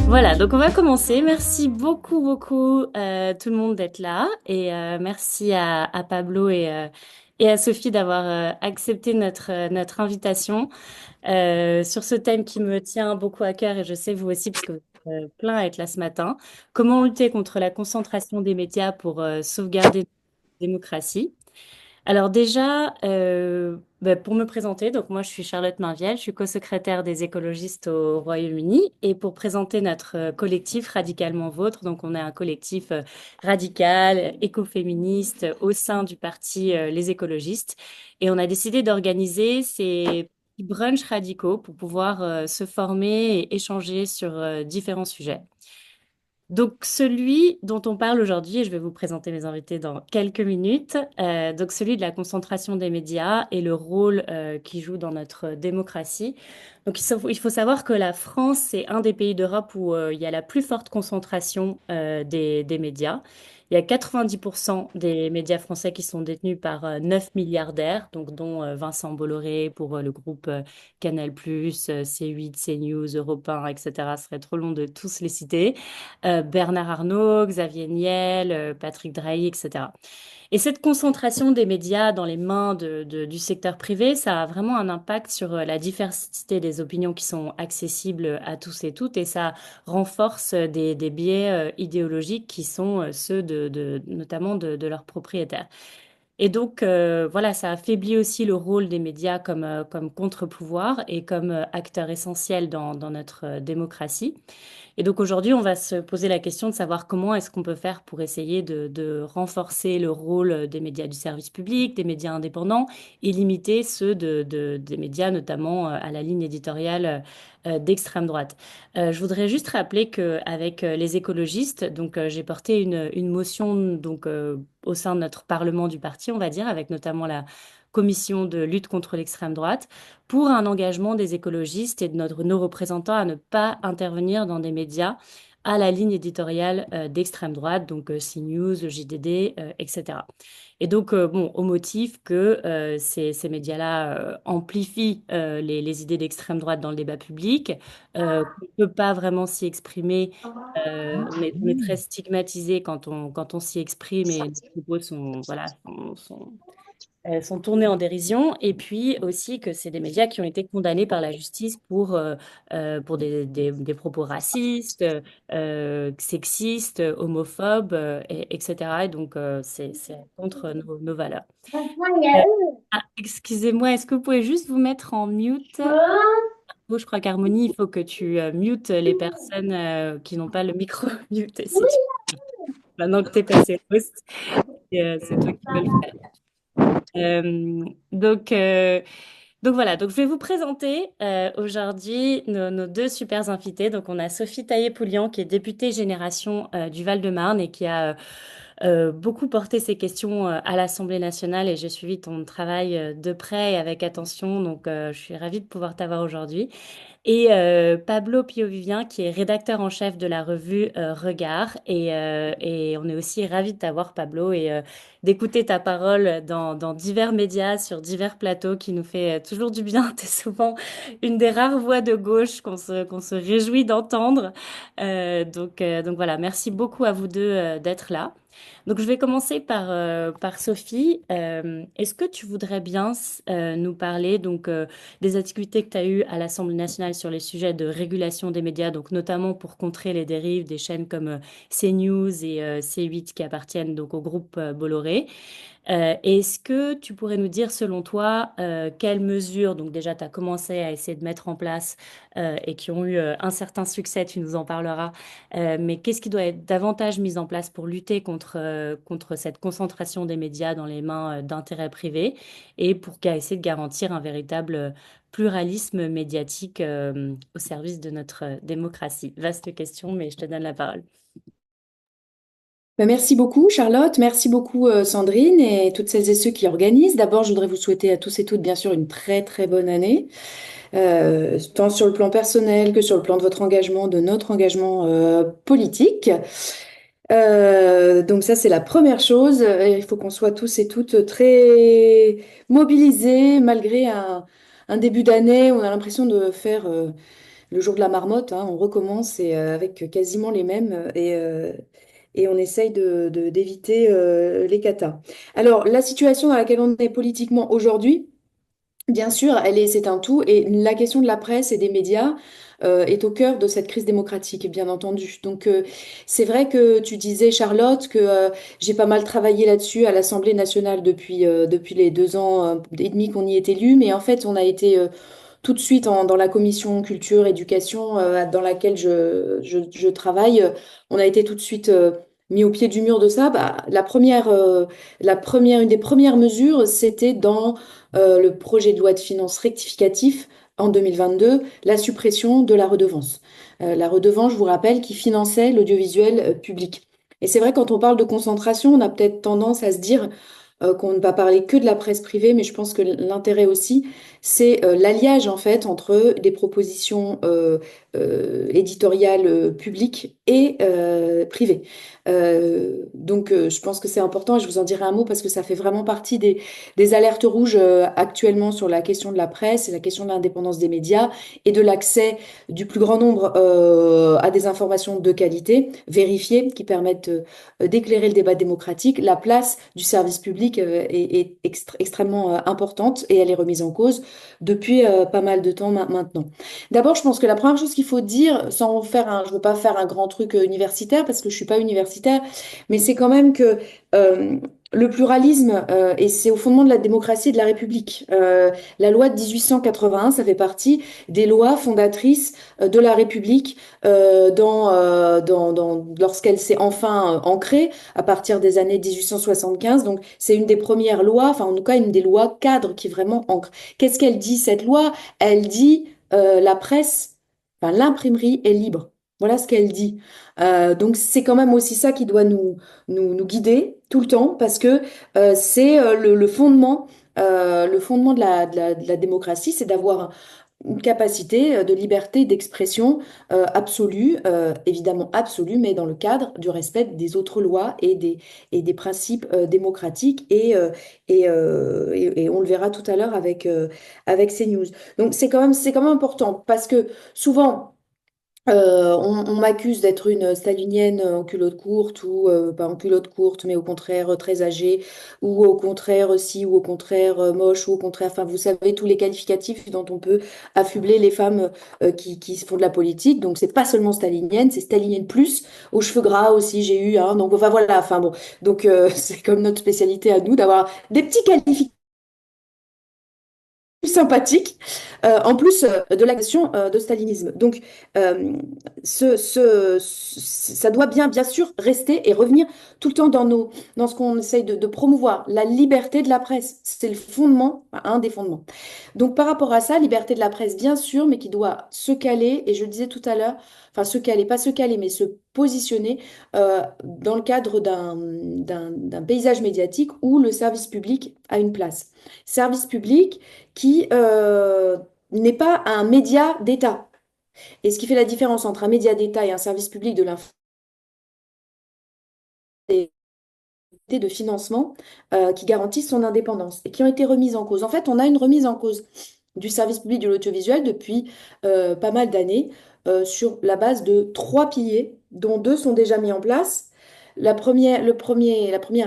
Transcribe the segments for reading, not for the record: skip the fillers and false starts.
Voilà, donc on va commencer. Merci beaucoup, beaucoup tout le monde d'être là et merci à Pablo et à Sophie d'avoir accepté notre invitation sur ce thème qui me tient beaucoup à cœur et je sais vous aussi parce que vous êtes plein à être là ce matin. Comment lutter contre la concentration des médias pour sauvegarder la démocratie? Alors déjà, pour me présenter, donc moi je suis Charlotte Mainviel, je suis co-secrétaire des écologistes au Royaume-Uni et pour présenter notre collectif Radicalement Vôtre, donc on est un collectif radical, écoféministe au sein du parti Les Écologistes et on a décidé d'organiser ces petits brunchs radicaux pour pouvoir se former et échanger sur différents sujets. Donc, celui dont on parle aujourd'hui, et je vais vous présenter mes invités dans quelques minutes, donc celui de la concentration des médias et le rôle qu'il joue dans notre démocratie. Donc, il faut savoir que la France, c'est un des pays d'Europe où il y a la plus forte concentration des médias. Il y a 90% des médias français qui sont détenus par 9 milliardaires, donc dont Vincent Bolloré pour le groupe Canal+, C8, CNews, Europe 1, etc. Ce serait trop long de tous les citer. Bernard Arnault, Xavier Niel, Patrick Drahi, etc. Et cette concentration des médias dans les mains du secteur privé, ça a vraiment un impact sur la diversité des opinions qui sont accessibles à tous et toutes, et ça renforce des biais idéologiques qui sont ceux notamment de leurs propriétaires. Et donc, voilà, ça affaiblit aussi le rôle des médias comme contre-pouvoir et comme acteur essentiel dans notre démocratie. Et donc aujourd'hui, on va se poser la question de savoir comment est-ce qu'on peut faire pour essayer de renforcer le rôle des médias du service public, des médias indépendants et limiter ceux des médias, notamment à la ligne éditoriale d'extrême droite. Je voudrais juste rappeler qu'avec les écologistes, donc j'ai porté une motion donc au sein de notre parlement du parti, on va dire, avec notamment la commission de lutte contre l'extrême droite pour un engagement des écologistes et de nos représentants à ne pas intervenir dans des médias à la ligne éditoriale d'extrême droite, donc CNews, le JDD, etc. Et donc, bon, au motif que ces médias-là amplifient les idées d'extrême droite dans le débat public, qu'on ne peut pas vraiment s'y exprimer. On est très stigmatisé quand on s'y exprime et nos propos sont, voilà, sont tournées en dérision, et puis aussi que c'est des médias qui ont été condamnés par la justice pour des propos racistes, sexistes, homophobes, etc. Et donc, c'est contre nos valeurs. Euh, excusez-moi, est-ce que vous pouvez juste vous mettre en mute? Oh, je crois qu'Harmonie, il faut que tu mutes les personnes qui n'ont pas le micro mute. Si tu... Maintenant que tu es passé host, c'est toi qui peux le faire. Euh, donc, euh, donc voilà, donc je vais vous présenter aujourd'hui nos deux super invités. Donc on a Sophie Taillé-Poulian qui est députée Génération du Val-de-Marne et qui a beaucoup porté ces questions à l'Assemblée nationale et j'ai suivi ton travail de près et avec attention. Donc je suis ravie de pouvoir t'avoir aujourd'hui. Et Pablo Pio-Vivien, qui est rédacteur en chef de la revue Regard. Et on est aussi ravis de t'avoir, Pablo, et d'écouter ta parole dans divers médias, sur divers plateaux, qui nous fait toujours du bien. Tu es souvent une des rares voix de gauche qu'on se réjouit d'entendre. Donc voilà, merci beaucoup à vous deux d'être là. Donc, je vais commencer par Sophie. Est-ce que tu voudrais bien nous parler des activités que tu as eues à l'Assemblée nationale sur les sujets de régulation des médias, donc notamment pour contrer les dérives des chaînes comme CNews et C8 qui appartiennent donc au groupe Bolloré? Est-ce que tu pourrais nous dire, selon toi, quelles mesures, donc déjà, tu as commencé à essayer de mettre en place et qui ont eu un certain succès, tu nous en parleras, mais qu'est-ce qui doit être davantage mis en place pour lutter contre cette concentration des médias dans les mains d'intérêts privés et pour essayer de garantir un véritable pluralisme médiatique au service de notre démocratie? Vaste question, mais je te donne la parole. Merci beaucoup, Charlotte. Merci beaucoup, Sandrine, et toutes celles et ceux qui organisent. D'abord, je voudrais vous souhaiter à tous et toutes, bien sûr, une très, très bonne année, tant sur le plan personnel que sur le plan de votre engagement, de notre engagement, politique. Donc ça, c'est la première chose. Il faut qu'on soit tous et toutes très mobilisés, malgré un début d'année où on a l'impression de faire le jour de la marmotte, hein, on recommence et avec quasiment les mêmes et on essaye d'éviter les catas. Alors, la situation dans laquelle on est politiquement aujourd'hui, bien sûr, c'est un tout, et la question de la presse et des médias est au cœur de cette crise démocratique, bien entendu. Donc, c'est vrai que tu disais, Charlotte, que j'ai pas mal travaillé là-dessus à l'Assemblée nationale depuis les 2 ans et demi qu'on y est élu, mais en fait, on a été tout de suite dans la commission culture, éducation dans laquelle je travaille, on a été tout de suite mis au pied du mur de ça. Bah, une des premières mesures, c'était dans le projet de loi de finances rectificatif en 2022, la suppression de la redevance. La redevance, je vous rappelle, qui finançait l'audiovisuel public. Et c'est vrai, quand on parle de concentration, on a peut-être tendance à se dire qu'on ne va parler que de la presse privée, mais je pense que l'intérêt aussi, c'est l'alliage en fait entre des propositions éditoriales publiques et privées. Donc, je pense que c'est important et je vous en dirai un mot parce que ça fait vraiment partie des alertes rouges actuellement sur la question de la presse et la question de l'indépendance des médias et de l'accès du plus grand nombre à des informations de qualité, vérifiées, qui permettent d'éclairer le débat démocratique. La place du service public est extrêmement importante et elle est remise en cause depuis pas mal de temps maintenant. D'abord, je pense que la première chose qu'il faut dire, sans faire je veux pas faire un grand truc universitaire parce que je suis pas universitaire, mais c'est quand même que le pluralisme, et c'est au fondement de la démocratie et de la République. La loi de 1881, ça fait partie des lois fondatrices de la République lorsqu'elle s'est enfin ancrée à partir des années 1875. Donc, c'est une des premières lois, enfin en tout cas une des lois cadres qui vraiment ancre. Qu'est-ce qu'elle dit, cette loi? Elle dit la presse, enfin l'imprimerie est libre. Voilà ce qu'elle dit. Donc c'est quand même aussi ça qui doit nous guider tout le temps parce que c'est le fondement de la démocratie, c'est d'avoir une capacité de liberté d'expression absolue, évidemment absolue, mais dans le cadre du respect des autres lois et des principes démocratiques. Et on le verra tout à l'heure avec ces news. Donc c'est quand même important parce que souvent, on m'accuse d'être une stalinienne en culotte courte ou pas en culotte courte, mais au contraire très âgée, ou au contraire si, ou au contraire moche, ou au contraire, enfin vous savez tous les qualificatifs dont on peut affubler les femmes qui font de la politique. Donc c'est pas seulement stalinienne, c'est stalinienne plus, aux cheveux gras aussi j'ai eu, hein, donc enfin voilà, enfin bon, donc c'est comme notre spécialité à nous d'avoir des petits qualificatifs sympathique, en plus de l'action de stalinisme. Donc, euh, ça doit bien sûr rester et revenir tout le temps dans ce qu'on essaye de promouvoir, la liberté de la presse. C'est le fondement, enfin, un des fondements. Donc, par rapport à ça, liberté de la presse, bien sûr, mais qui doit se caler, et je le disais tout à l'heure, enfin se caler, pas se caler, mais se positionner dans le cadre d'un paysage médiatique où le service public a une place. Service public qui n'est pas un média d'État. Et ce qui fait la différence entre un média d'État et un service public de l'information, de financement qui garantissent son indépendance et qui ont été remises en cause. En fait, on a une remise en cause du service public de l'audiovisuel depuis pas mal d'années sur la base de 3 piliers, dont 2 sont déjà mis en place. La première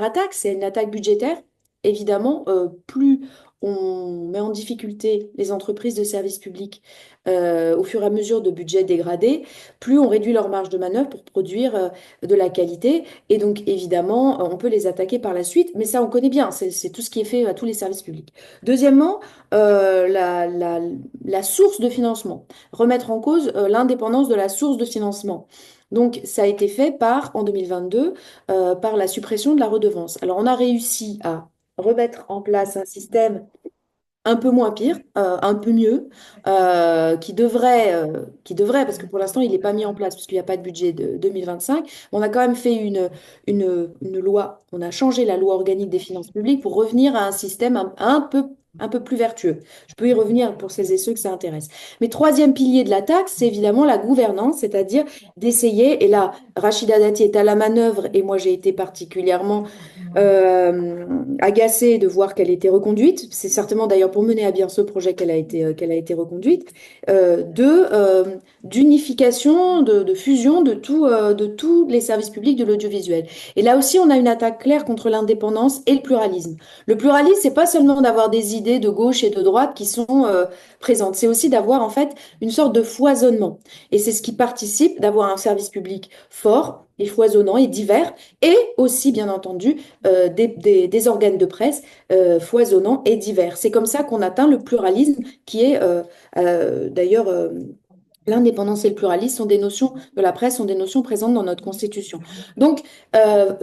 attaque, c'est une attaque budgétaire. Évidemment, plus on met en difficulté les entreprises de services publics au fur et à mesure de budgets dégradés, plus on réduit leur marge de manœuvre pour produire de la qualité. Et donc, évidemment, on peut les attaquer par la suite, mais ça, on connaît bien. C'est tout ce qui est fait à tous les services publics. Deuxièmement, la source de financement. Remettre en cause l'indépendance de la source de financement. Donc, ça a été fait en 2022, par la suppression de la redevance. Alors, on a réussi à remettre en place un système un peu moins pire, un peu mieux, qui devrait, parce que pour l'instant, il n'est pas mis en place, puisqu'il n'y a pas de budget de 2025. On a quand même fait une loi, on a changé la loi organique des finances publiques pour revenir à un système un peu un peu plus vertueux. Je peux y revenir pour celles et ceux que ça intéresse. Mais troisième pilier de la taxe, c'est évidemment la gouvernance, c'est-à-dire d'essayer, et là, Rachida Dati est à la manœuvre, et moi j'ai été particulièrement agacée de voir qu'elle était reconduite. C'est certainement d'ailleurs pour mener à bien ce projet qu'elle a été reconduite, d'unification, de fusion de tous les services publics de l'audiovisuel. Et là aussi, on a une attaque claire contre l'indépendance et le pluralisme. Le pluralisme, c'est pas seulement d'avoir des idées de gauche et de droite qui sont présentes, c'est aussi d'avoir en fait une sorte de foisonnement. Et c'est ce qui participe d'avoir un service public fort et foisonnant et divers, et aussi, bien entendu, des organes de presse foisonnants et divers. C'est comme ça qu'on atteint le pluralisme qui est d'ailleurs... l'indépendance et le pluralisme sont des notions de la presse, sont des notions présentes dans notre Constitution. Donc, euh,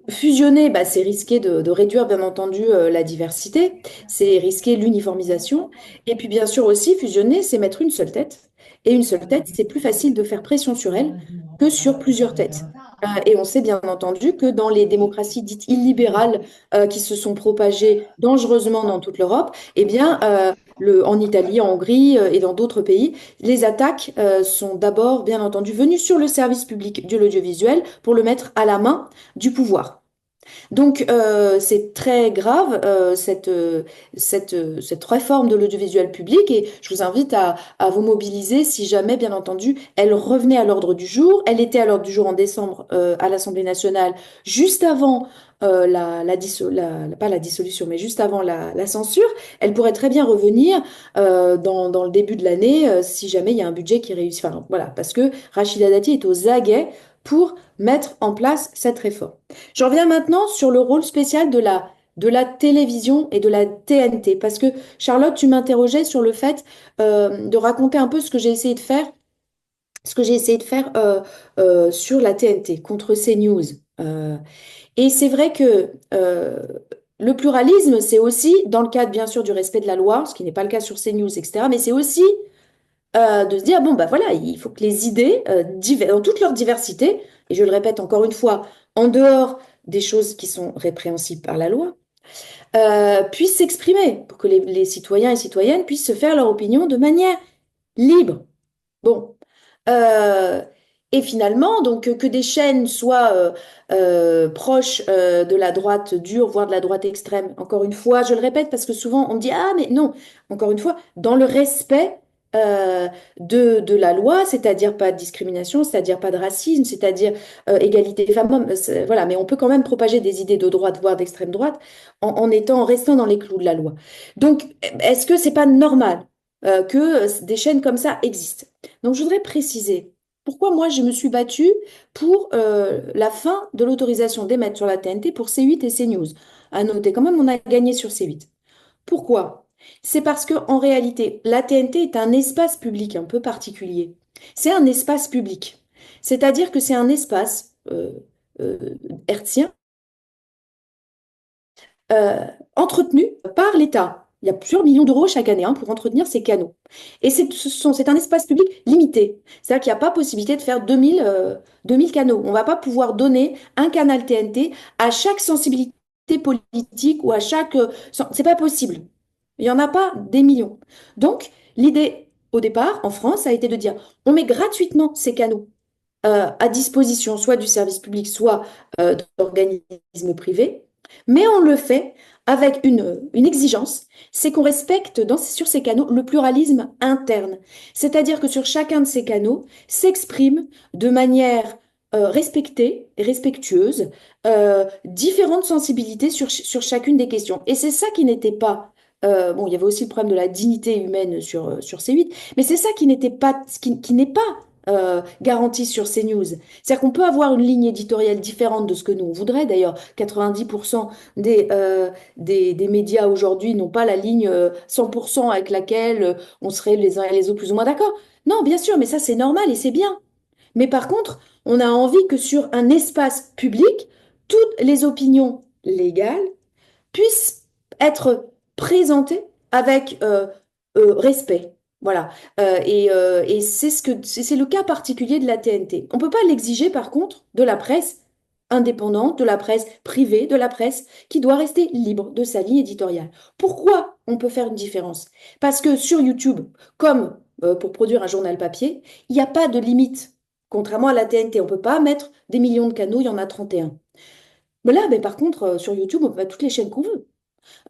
fusionner, bah, c'est risquer de réduire, bien entendu, la diversité, c'est risquer l'uniformisation. Et puis, bien sûr, aussi, fusionner, c'est mettre une seule tête. Et une seule tête, c'est plus facile de faire pression sur elle que sur plusieurs têtes. Et on sait bien entendu que dans les démocraties dites illibérales qui se sont propagées dangereusement dans toute l'Europe, eh bien, en Italie, en Hongrie et dans d'autres pays, les attaques sont d'abord, bien entendu, venues sur le service public de l'audiovisuel pour le mettre à la main du pouvoir. Donc, c'est très grave, cette réforme de l'audiovisuel public, et je vous invite à vous mobiliser si jamais, bien entendu, elle revenait à l'ordre du jour. Elle était à l'ordre du jour en décembre à l'Assemblée nationale, juste avant pas la dissolution, mais juste avant la censure. Elle pourrait très bien revenir dans le début de l'année si jamais il y a un budget qui réussit. Enfin, voilà, parce que Rachida Dati est aux aguets pour mettre en place cette réforme. J'en reviens maintenant sur le rôle spécial de la télévision et de la TNT, parce que Charlotte, tu m'interrogeais sur le fait de raconter un peu ce que j'ai essayé de faire, sur la TNT contre CNews. Et c'est vrai que le pluralisme, c'est aussi, dans le cadre bien sûr du respect de la loi, ce qui n'est pas le cas sur CNews, etc., mais c'est aussi de se dire, bon, bah voilà, il faut que les idées, dans toute leur diversité, et je le répète encore une fois, en dehors des choses qui sont répréhensibles par la loi, puissent s'exprimer, pour que les citoyens et citoyennes puissent se faire leur opinion de manière libre. Bon. Euh, et finalement, donc que des chaînes soient proches de la droite dure, voire de la droite extrême, encore une fois, je le répète parce que souvent on me dit, ah mais non, encore une fois, dans le respect de la loi, c'est-à-dire pas de discrimination, c'est-à-dire pas de racisme, c'est-à-dire égalité femmes-hommes, voilà, mais on peut quand même propager des idées de droite, voire d'extrême droite, en restant dans les clous de la loi. Donc, est-ce que c'est pas normal que des chaînes comme ça existent? Donc, je voudrais préciser pourquoi moi je me suis battue pour la fin de l'autorisation d'émettre sur la TNT pour C8 et CNews. À noter quand même, on a gagné sur C8. Pourquoi? C'est parce que en réalité, la TNT est un espace public un peu particulier. C'est un espace public. C'est-à-dire que c'est un espace euh, hertzien euh, entretenu par l'État. Il y a plusieurs millions d'euros chaque année hein, pour entretenir ces canaux. Et c'est un espace public limité. C'est-à-dire qu'il n'y a pas possibilité de faire 2000 canaux. On ne va pas pouvoir donner un canal TNT à chaque sensibilité politique ou à chaque... c'est pas possible. Il n'y en a pas des millions. Donc, l'idée au départ, en France, a été de dire, on met gratuitement ces canaux à disposition soit du service public, soit d'organismes privés, mais on le fait avec une exigence, c'est qu'on respecte sur ces canaux le pluralisme interne. C'est-à-dire que sur chacun de ces canaux s'expriment de manière respectée et respectueuse différentes sensibilités sur chacune des questions. Et c'est ça qui n'était pas bon, il y avait aussi le problème de la dignité humaine sur C8, mais c'est ça qui n'était pas, qui n'est pas garantie sur CNews. C'est-à-dire qu'on peut avoir une ligne éditoriale différente de ce que nous on voudrait. D'ailleurs, 90% des médias aujourd'hui n'ont pas la ligne 100% avec laquelle on serait les uns et les autres plus ou moins d'accord. Non, bien sûr, mais ça c'est normal et c'est bien. Mais par contre, on a envie que sur un espace public, toutes les opinions légales puissent être présentées avec respect. Voilà. Et c'est le cas particulier de la TNT. On ne peut pas l'exiger, par contre, de la presse indépendante, de la presse privée, de la presse qui doit rester libre de sa ligne éditoriale. Pourquoi? on peut faire une différence. Parce que sur YouTube, comme pour produire un journal papier, il n'y a pas de limite. Contrairement à la TNT, on ne peut pas mettre des millions de canaux, il y en a 31. Mais là, ben, par contre, sur YouTube, on peut mettre toutes les chaînes qu'on veut.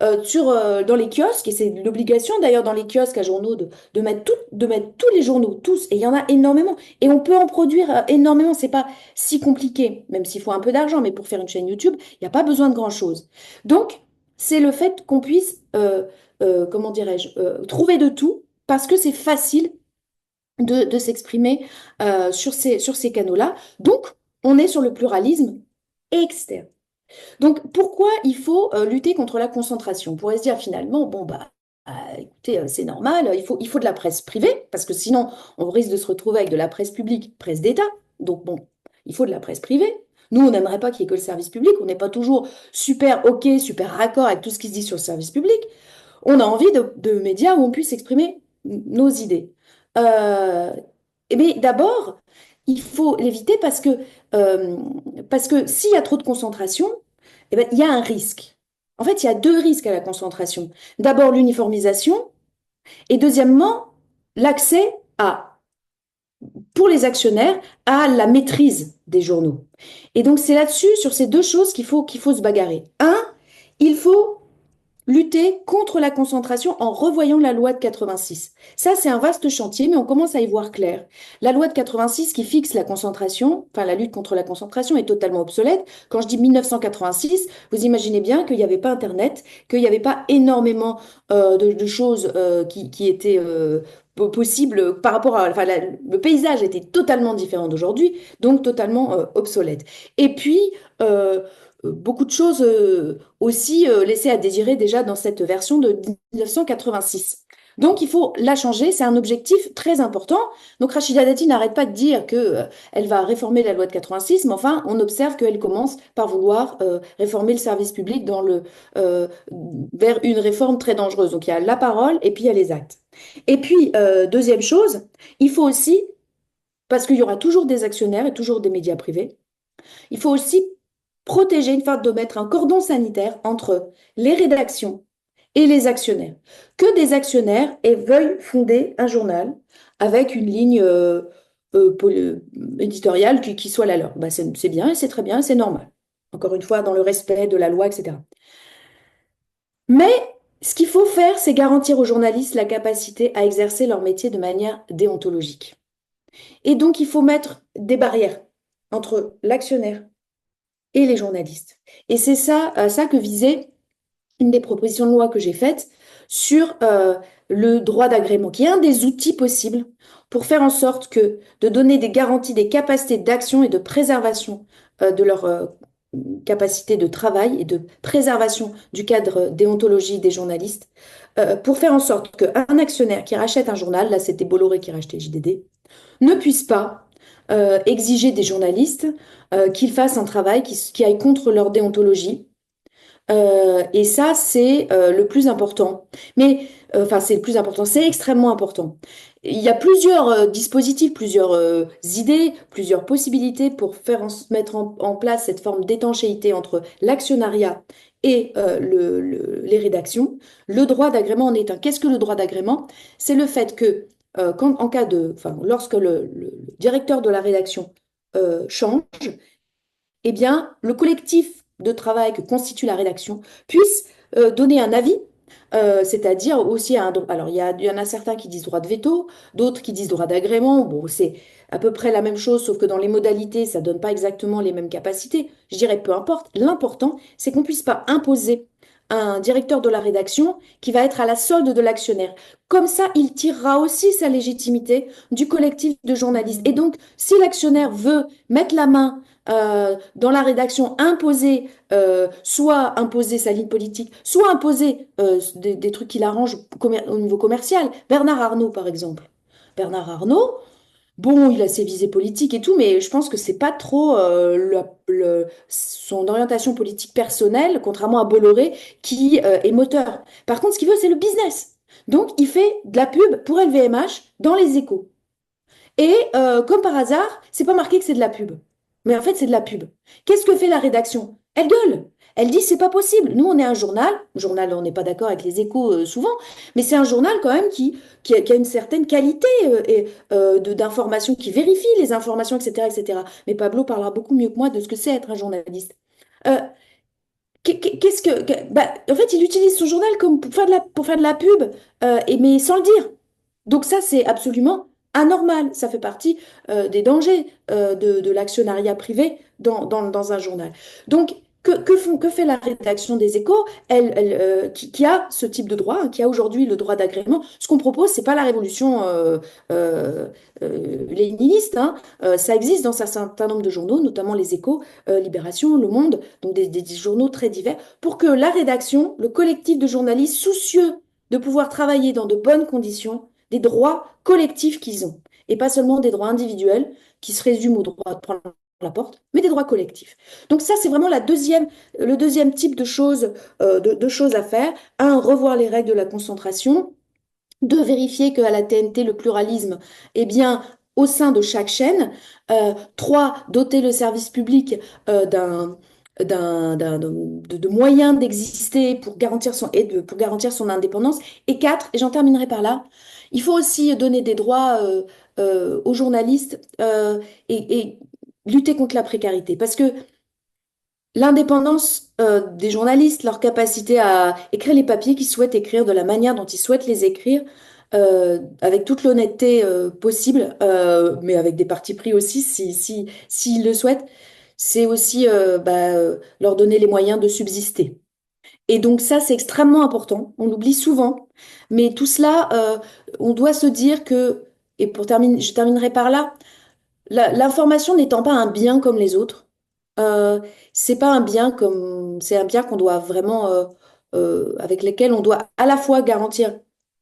Dans les kiosques, et c'est l'obligation d'ailleurs dans les kiosques à journaux de mettre tous les journaux, tous, et il y en a énormément. Et on peut en produire énormément, c'est pas si compliqué, même s'il faut un peu d'argent, mais pour faire une chaîne YouTube, il n'y a pas besoin de grand-chose. Donc, c'est le fait qu'on puisse, comment dirais-je, trouver de tout, parce que c'est facile de s'exprimer sur ces canaux-là. Donc, on est sur le pluralisme externe. Donc, pourquoi il faut lutter contre la concentration? On pourrait se dire finalement, bon, bah, écoutez, c'est normal, il faut de la presse privée, parce que sinon, on risque de se retrouver avec de la presse publique, presse d'État. Donc, bon, il faut de la presse privée. Nous, on n'aimerait pas qu'il y ait que le service public. On n'est pas toujours super OK, super raccord avec tout ce qui se dit sur le service public. On a envie de médias où on puisse exprimer nos idées. Euh, mais d'abord, il faut l'éviter euh, parce que s'il y a trop de concentration, eh ben, il y a un risque. En fait, il y a deux risques à la concentration. D'abord, l'uniformisation et deuxièmement, l'accès pour les actionnaires, à la maîtrise des journaux. Et donc, c'est là-dessus, sur ces deux choses, qu'il faut se bagarrer. Un, il faut lutter contre la concentration en revoyant la loi de 86. Ça, c'est un vaste chantier, mais on commence à y voir clair. La loi de 86 qui fixe la concentration, enfin la lutte contre la concentration est totalement obsolète. Quand je dis 1986, vous imaginez bien qu'il n'y avait pas Internet, qu'il n'y avait pas énormément de choses qui étaient possibles par rapport à... Enfin, le paysage était totalement différent d'aujourd'hui, donc totalement obsolète. Et puis, beaucoup de choses aussi laissé à désirer déjà dans cette version de 1986. Donc il faut la changer, c'est un objectif très important. Donc Rachida Dati n'arrête pas de dire que elle va réformer la loi de 86, mais enfin on observe qu'elle commence par vouloir réformer le service public euh, vers une réforme très dangereuse. Donc il y a la parole et puis il y a les actes. Et puis deuxième chose, il faut aussi, parce qu'il y aura toujours des actionnaires et toujours des médias privés, il faut aussi protéger, une fois de mettre un cordon sanitaire entre les rédactions et les actionnaires. Que des actionnaires veuillent fonder un journal avec une ligne éditoriale qui soit la leur. Bah, c'est bien et c'est très bien et c'est normal. Encore une fois, dans le respect de la loi, etc. Mais ce qu'il faut faire, c'est garantir aux journalistes la capacité à exercer leur métier de manière déontologique. Et donc, il faut mettre des barrières entre l'actionnaire et les journalistes. Et c'est ça que visait une des propositions de loi que j'ai faites sur le droit d'agrément, qui est un des outils possibles pour faire en sorte que de donner des garanties, des capacités d'action et de préservation de leur capacité de travail et de préservation du cadre déontologie des journalistes, pour faire en sorte qu'un actionnaire qui rachète un journal, là c'était Bolloré qui rachetait JDD, ne puisse pas exiger des journalistes qu'ils fassent un travail qui aille contre leur déontologie. Et ça, c'est le plus important. Mais, enfin, c'est le plus important, c'est extrêmement important. Il y a plusieurs dispositifs, plusieurs idées, plusieurs possibilités pour mettre en place cette forme d'étanchéité entre l'actionnariat et les rédactions. Le droit d'agrément en est un. Qu'est-ce que le droit d'agrément? C'est le fait que, en cas enfin, lorsque le directeur de la rédaction change, eh bien, le collectif de travail que constitue la rédaction puisse donner un avis, c'est-à-dire aussi un droit. Alors, il y en a certains qui disent droit de veto, d'autres qui disent droit d'agrément. Bon, c'est à peu près la même chose, sauf que dans les modalités, ça donne pas exactement les mêmes capacités. Je dirais peu importe. L'important, c'est qu'on puisse pas imposer un directeur de la rédaction qui va être à la solde de l'actionnaire. Comme ça, il tirera aussi sa légitimité du collectif de journalistes. Et donc, si l'actionnaire veut mettre la main dans la rédaction, soit imposer sa ligne politique, soit imposer des trucs qui l'arrangent au niveau commercial. Bernard Arnault, par exemple. Bernard Arnault, bon, il a ses visées politiques et tout, mais je pense que c'est pas trop son orientation politique personnelle, contrairement à Bolloré, qui est moteur. Par contre, ce qu'il veut, c'est le business. Donc, il fait de la pub pour LVMH dans les échos. Et comme par hasard, c'est pas marqué que c'est de la pub. Mais en fait, c'est de la pub. Qu'est-ce que fait la rédaction? Elle gueule. Elle dit, c'est pas possible. Nous, on est un journal, on n'est pas d'accord avec les échos souvent, mais c'est un journal quand même qui a une certaine qualité d'information, qui vérifie les informations, etc., etc. Mais Pablo parlera beaucoup mieux que moi de ce que c'est être un journaliste. Euh, Qu'est-ce bah, en fait, il utilise son journal comme pour faire de la pub, mais sans le dire. Donc ça, c'est absolument anormal. Ça fait partie des dangers de l'actionnariat privé dans un journal. Donc, que fait la rédaction des Échos, qui a ce type de droit, hein, qui a aujourd'hui le droit d'agrément? Ce qu'on propose, c'est pas la révolution euh, léniniste, hein. Ça existe dans un certain nombre de journaux, notamment les Échos, Libération, Le Monde, donc des journaux très divers, pour que la rédaction, le collectif de journalistes soucieux de pouvoir travailler dans de bonnes conditions, des droits collectifs qu'ils ont, et pas seulement des droits individuels qui se résument au droit de prendre la porte, mais des droits collectifs. Donc ça, c'est vraiment le deuxième type de choses à faire. Un, revoir les règles de la concentration. Deux, vérifier qu'à la TNT, le pluralisme est bien au sein de chaque chaîne. Trois, doter le service public de moyens d'exister pour garantir son indépendance. Et quatre, et j'en terminerai par là, il faut aussi donner des droits aux journalistes et lutter contre la précarité. Parce que l'indépendance des journalistes, leur capacité à écrire les papiers qu'ils souhaitent écrire de la manière dont ils souhaitent les écrire, avec toute l'honnêteté possible, mais avec des partis pris aussi, s'ils le souhaitent, c'est aussi leur donner les moyens de subsister. Et donc ça, c'est extrêmement important. On l'oublie souvent, mais tout cela, on doit se dire que, et pour terminer, je terminerai par là, l'information n'étant pas un bien comme les autres, euh, c'est pas un bien c'est un bien qu'on doit vraiment, avec lequel on doit à la fois garantir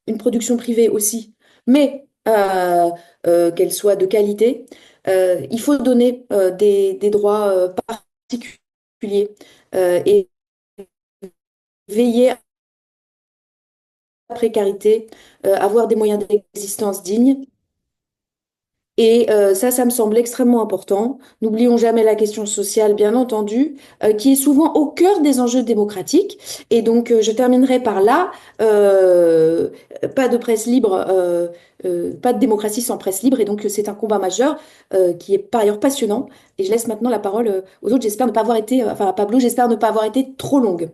une production privée aussi, mais qu'elle soit de qualité. Il faut donner des droits particuliers et veiller à la précarité, avoir des moyens d'existence dignes. Et ça me semble extrêmement important. N'oublions jamais la question sociale, bien entendu, qui est souvent au cœur des enjeux démocratiques. Et donc, je terminerai par là. Euh, Pas de presse libre, pas de démocratie sans presse libre. Et donc, c'est un combat majeur qui est par ailleurs passionnant. Et je laisse maintenant la parole aux autres. J'espère ne pas avoir été, enfin à Pablo, j'espère ne pas avoir été trop longue.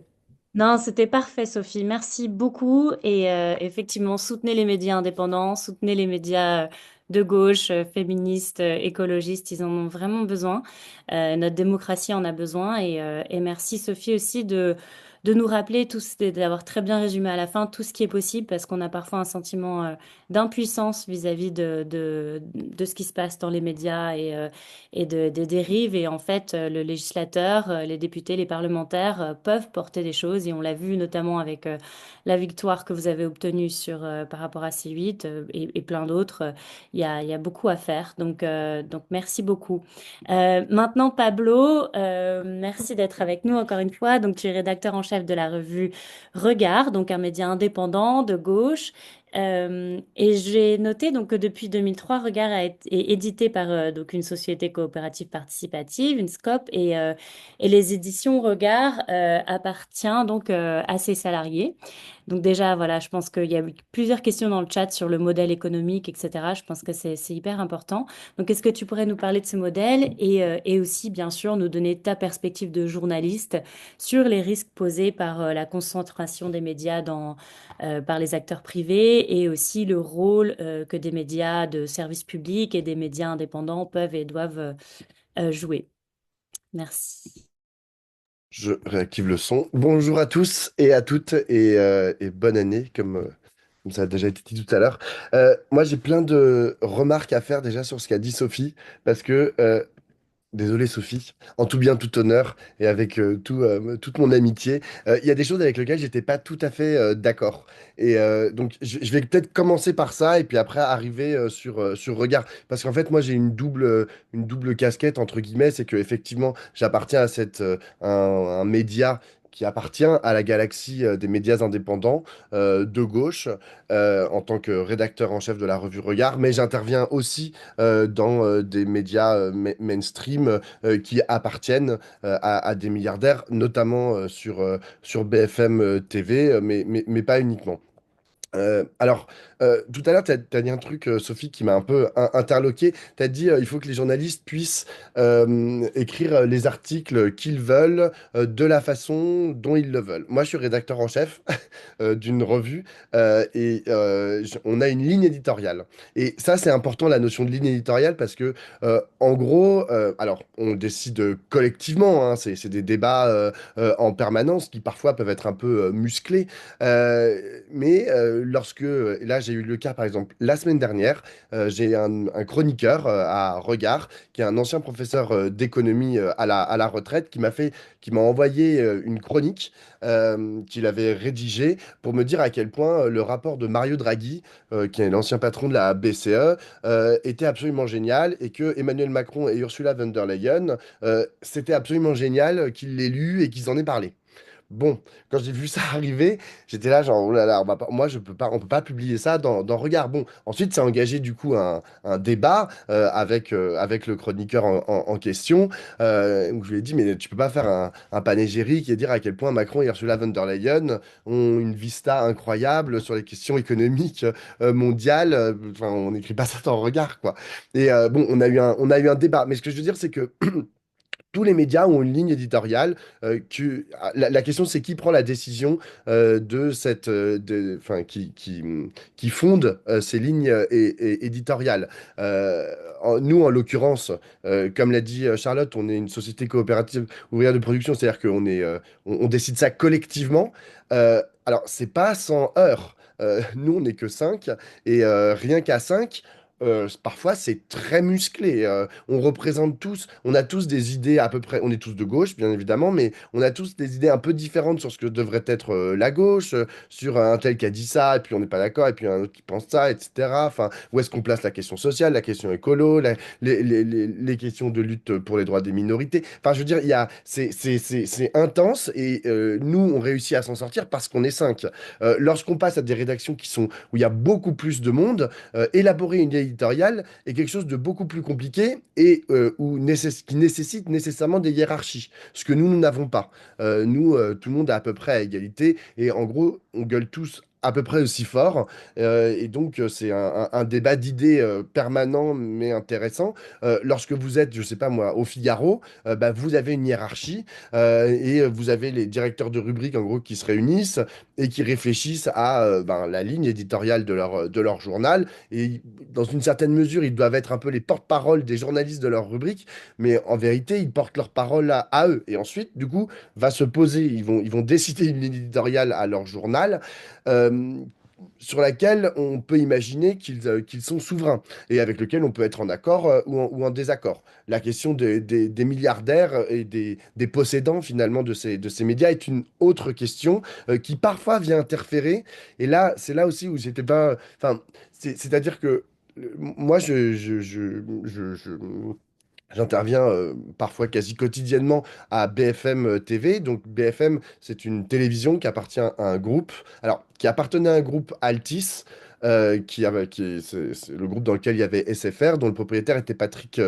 Non, c'était parfait, Sophie. Merci beaucoup. Et effectivement, soutenez les médias indépendants, soutenez les médias de gauche, féministes, écologistes. Ils en ont vraiment besoin. Notre démocratie en a besoin. Et merci, Sophie, aussi de nous rappeler d'avoir très bien résumé à la fin tout ce qui est possible, parce qu'on a parfois un sentiment d'impuissance vis-à-vis de ce qui se passe dans les médias et des dérives. Et en fait, le législateur, les députés, les parlementaires peuvent porter des choses. Et on l'a vu notamment avec la victoire que vous avez obtenue par rapport à C8 et plein d'autres. Il y a beaucoup à faire. Donc merci beaucoup. Maintenant, Pablo, merci d'être avec nous encore une fois. Donc, tu es rédacteur en chef de la revue Regard, donc un média indépendant de gauche. Et j'ai noté donc que depuis 2003, Regard est édité par donc une société coopérative participative, une SCOP, et les éditions Regard appartient donc à ses salariés. Donc déjà, voilà, je pense qu'il y a eu plusieurs questions dans le chat sur le modèle économique, etc. Je pense que c'est hyper important. Donc, est-ce que tu pourrais nous parler de ce modèle et aussi, bien sûr, nous donner ta perspective de journaliste sur les risques posés par la concentration des médias par les acteurs privés et aussi le rôle que des médias de service public et des médias indépendants peuvent et doivent jouer. Merci. Je réactive le son. Bonjour à tous et à toutes et bonne année, comme ça a déjà été dit tout à l'heure. Moi, j'ai plein de remarques à faire déjà sur ce qu'a dit Sophie, parce que désolé Sophie, en tout bien, tout honneur et avec toute mon amitié, il y a des choses avec lesquelles j'étais pas tout à fait d'accord. Et donc je vais peut-être commencer par ça et puis après arriver sur Regard. Parce qu'en fait moi j'ai une double casquette entre guillemets, c'est que effectivement j'appartiens à un média qui appartient à la galaxie des médias indépendants de gauche en tant que rédacteur en chef de la revue Regard, mais j'interviens aussi dans des médias mainstream qui appartiennent à des milliardaires, notamment sur BFM TV, mais pas uniquement. Alors, tout à l'heure, tu as dit un truc, Sophie, qui m'a un peu interloqué. Tu as dit il faut que les journalistes puissent écrire les articles qu'ils veulent de la façon dont ils le veulent. Moi, je suis rédacteur en chef d'une revue on a une ligne éditoriale. Et ça, c'est important, la notion de ligne éditoriale, parce que, en gros, alors, on décide collectivement, hein, c'est des débats en permanence qui parfois peuvent être un peu musclés. Et là, j'ai eu le cas, par exemple, la semaine dernière, j'ai un chroniqueur à Regard, qui est un ancien professeur d'économie à la retraite, qui m'a envoyé une chronique qu'il avait rédigée pour me dire à quel point le rapport de Mario Draghi, qui est l'ancien patron de la BCE, était absolument génial et que Emmanuel Macron et Ursula von der Leyen, c'était absolument génial qu'ils l'aient lu et qu'ils en aient parlé. Bon, quand j'ai vu ça arriver, j'étais là genre, oh là là, moi je peux pas, on peut pas publier ça dans Regard. Bon, ensuite ça a engagé du coup un débat avec le chroniqueur en question, où je lui ai dit, mais tu peux pas faire un panégyrique et dire à quel point Macron et Ursula von der Leyen ont une vista incroyable sur les questions économiques mondiales. Enfin, on n'écrit pas ça dans Regard, quoi. Et bon, on a eu un débat. Mais ce que je veux dire, c'est que tous les médias ont une ligne éditoriale. La question, c'est qui prend la décision enfin, qui fonde ces lignes éditoriales. Nous, en l'occurrence, comme l'a dit Charlotte, on est une société coopérative ouvrière de production, c'est-à-dire on décide ça collectivement. Alors, c'est pas sans heurts. Nous, on n'est que 5, et rien qu'à 5, parfois c'est très musclé. On représente tous, on a tous des idées à peu près, on est tous de gauche bien évidemment, mais on a tous des idées un peu différentes sur ce que devrait être la gauche, sur un tel qui a dit ça, et puis on n'est pas d'accord, et puis un autre qui pense ça, etc. Enfin, où est-ce qu'on place la question sociale, la question écolo, les questions de lutte pour les droits des minorités. Enfin, je veux dire, c'est intense, et nous, on réussit à s'en sortir parce qu'on est 5. Lorsqu'on passe à des rédactions où il y a beaucoup plus de monde, élaborer une éditoriale est quelque chose de beaucoup plus compliqué et qui nécessite nécessairement des hiérarchies, ce que nous n'avons pas. Nous, tout le monde est à peu près à égalité et en gros, on gueule tous à peu près aussi fort. Et donc, c'est un débat d'idées permanent mais intéressant. Lorsque vous êtes, je sais pas moi, au Figaro, bah, vous avez une hiérarchie et vous avez les directeurs de rubrique en gros qui se réunissent et qui réfléchissent à ben, la ligne éditoriale de leur journal. Et dans une certaine mesure, ils doivent être un peu les porte-parole des journalistes de leur rubrique, mais en vérité, ils portent leur parole à eux. Et ensuite, du coup, va se poser, ils vont décider une ligne éditoriale à leur journal. euh, sur laquelle on peut imaginer qu'ils sont souverains et avec lequel on peut être en accord ou en désaccord. La question des milliardaires et des possédants finalement de ces médias est une autre question qui parfois vient interférer. Et là, c'est là aussi où j'étais pas... Enfin, c'est-à-dire que moi, j'interviens parfois quasi quotidiennement à BFM TV. Donc BFM, c'est une télévision qui appartient à un groupe, alors qui appartenait à un groupe Altis, c'est le groupe dans lequel il y avait SFR, dont le propriétaire était Patrick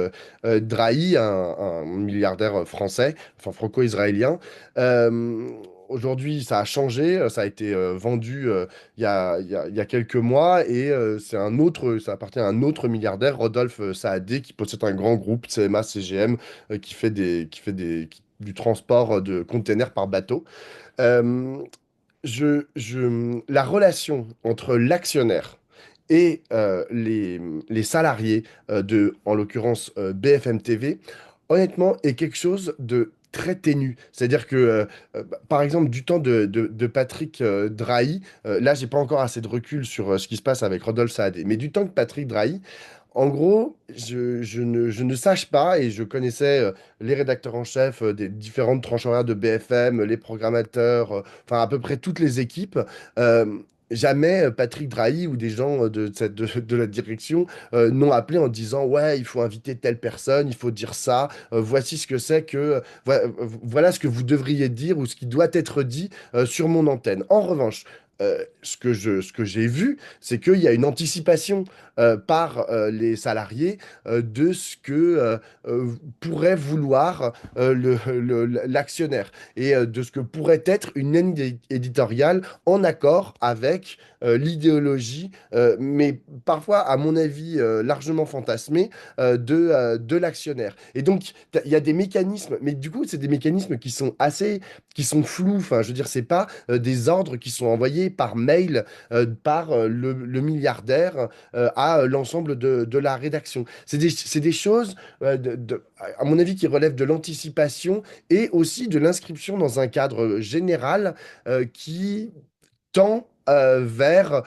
Drahi, un milliardaire français, enfin franco-israélien. Euh, Aujourd'hui, ça a changé, ça a été vendu il y a quelques mois et ça appartient à un autre milliardaire, Rodolphe Saadé, qui possède un grand groupe, CMA CGM, du transport de containers par bateau. Euh, la relation entre l'actionnaire et les salariés en l'occurrence BFM TV, honnêtement, est quelque chose de très ténu. C'est-à-dire que, par exemple, du temps de Patrick Drahi, là, j'ai pas encore assez de recul sur ce qui se passe avec Rodolphe Saadé, mais du temps que Patrick Drahi, en gros, je ne sache pas, et je connaissais les rédacteurs en chef des différentes tranches horaires de BFM, les programmateurs, enfin à peu près toutes les équipes. euh, jamais Patrick Drahi ou des gens de la direction n'ont appelé en disant, ouais, il faut inviter telle personne, il faut dire ça, voici ce que c'est que, voilà ce que vous devriez dire ou ce qui doit être dit sur mon antenne. En revanche, ce que j'ai vu, c'est qu'il y a une anticipation par les salariés de ce que pourrait vouloir l'actionnaire et de ce que pourrait être une ligne éditoriale en accord avec l'idéologie, mais parfois, à mon avis, largement fantasmée, de l'actionnaire. Et donc, il y a des mécanismes, mais du coup, c'est des mécanismes qui sont flous. Enfin, je veux dire, c'est pas des ordres qui sont envoyés par mail par le milliardaire à l'ensemble de la rédaction. C'est des choses, à mon avis, qui relèvent de l'anticipation et aussi de l'inscription dans un cadre général qui tend vers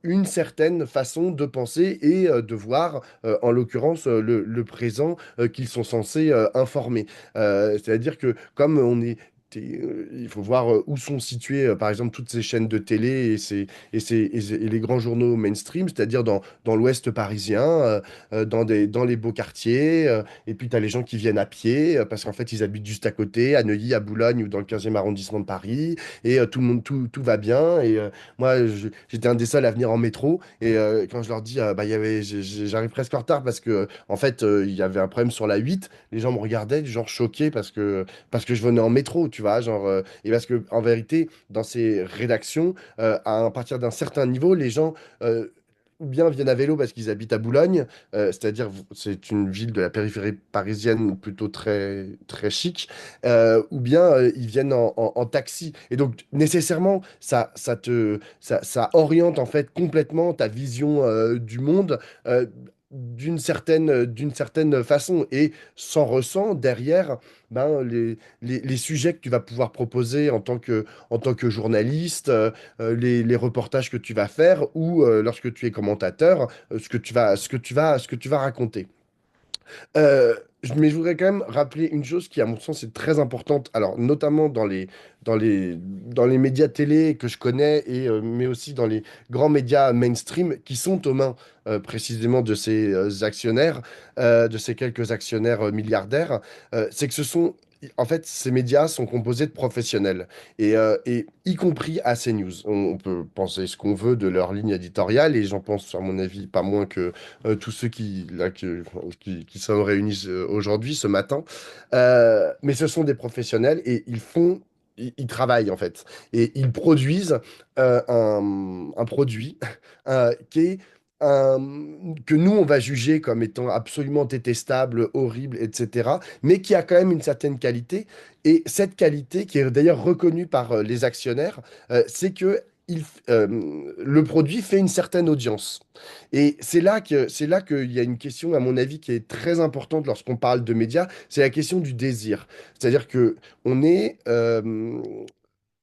une certaine façon de penser et de voir, en l'occurrence, le présent qu'ils sont censés informer. C'est-à-dire que comme on est... il faut voir où sont situées, par exemple, toutes ces chaînes de télé et les grands journaux mainstream, c'est-à-dire dans l'Ouest parisien, dans les beaux quartiers, et puis tu as les gens qui viennent à pied, parce qu'en fait, ils habitent juste à côté, à Neuilly, à Boulogne ou dans le 15e arrondissement de Paris et tout le monde, tout va bien. Et moi, j'étais un des seuls à venir en métro. Et quand je leur dis, bah, j'arrive presque en retard parce que, en fait, il y avait un problème sur la 8, les gens me regardaient, du genre choqués parce que je venais en métro, tu vois. Genre, et parce que, en vérité, dans ces rédactions, à partir d'un certain niveau, les gens. Ou bien viennent à vélo parce qu'ils habitent à Boulogne, c'est-à-dire c'est une ville de la périphérie parisienne plutôt très chic, ou bien ils viennent en taxi. Et donc, nécessairement, ça oriente en fait complètement ta vision du monde d'une certaine façon. Et s'en ressent derrière ben, les sujets que tu vas pouvoir proposer en tant que journaliste, les reportages que tu vas faire ou lorsque tu es commentateur, ce que tu vas raconter. Mais je voudrais quand même rappeler une chose qui, à mon sens, est très importante. Alors, notamment dans les médias télé que je connais, mais aussi dans les grands médias mainstream qui sont aux mains précisément de ces actionnaires, de ces quelques actionnaires milliardaires, c'est que ce sont. En fait, ces médias sont composés de professionnels, et y compris à CNews. On peut penser ce qu'on veut de leur ligne éditoriale, et j'en pense, à mon avis, pas moins que tous ceux qui se réunissent aujourd'hui, ce matin. Mais ce sont des professionnels et ils travaillent en fait. Et ils produisent un produit qui est que nous, on va juger comme étant absolument détestable, horrible, etc., mais qui a quand même une certaine qualité. Et cette qualité, qui est d'ailleurs reconnue par les actionnaires, c'est que le produit fait une certaine audience. Et c'est là qu'il y a une question, à mon avis, qui est très importante lorsqu'on parle de médias, c'est la question du désir. C'est-à-dire que on est,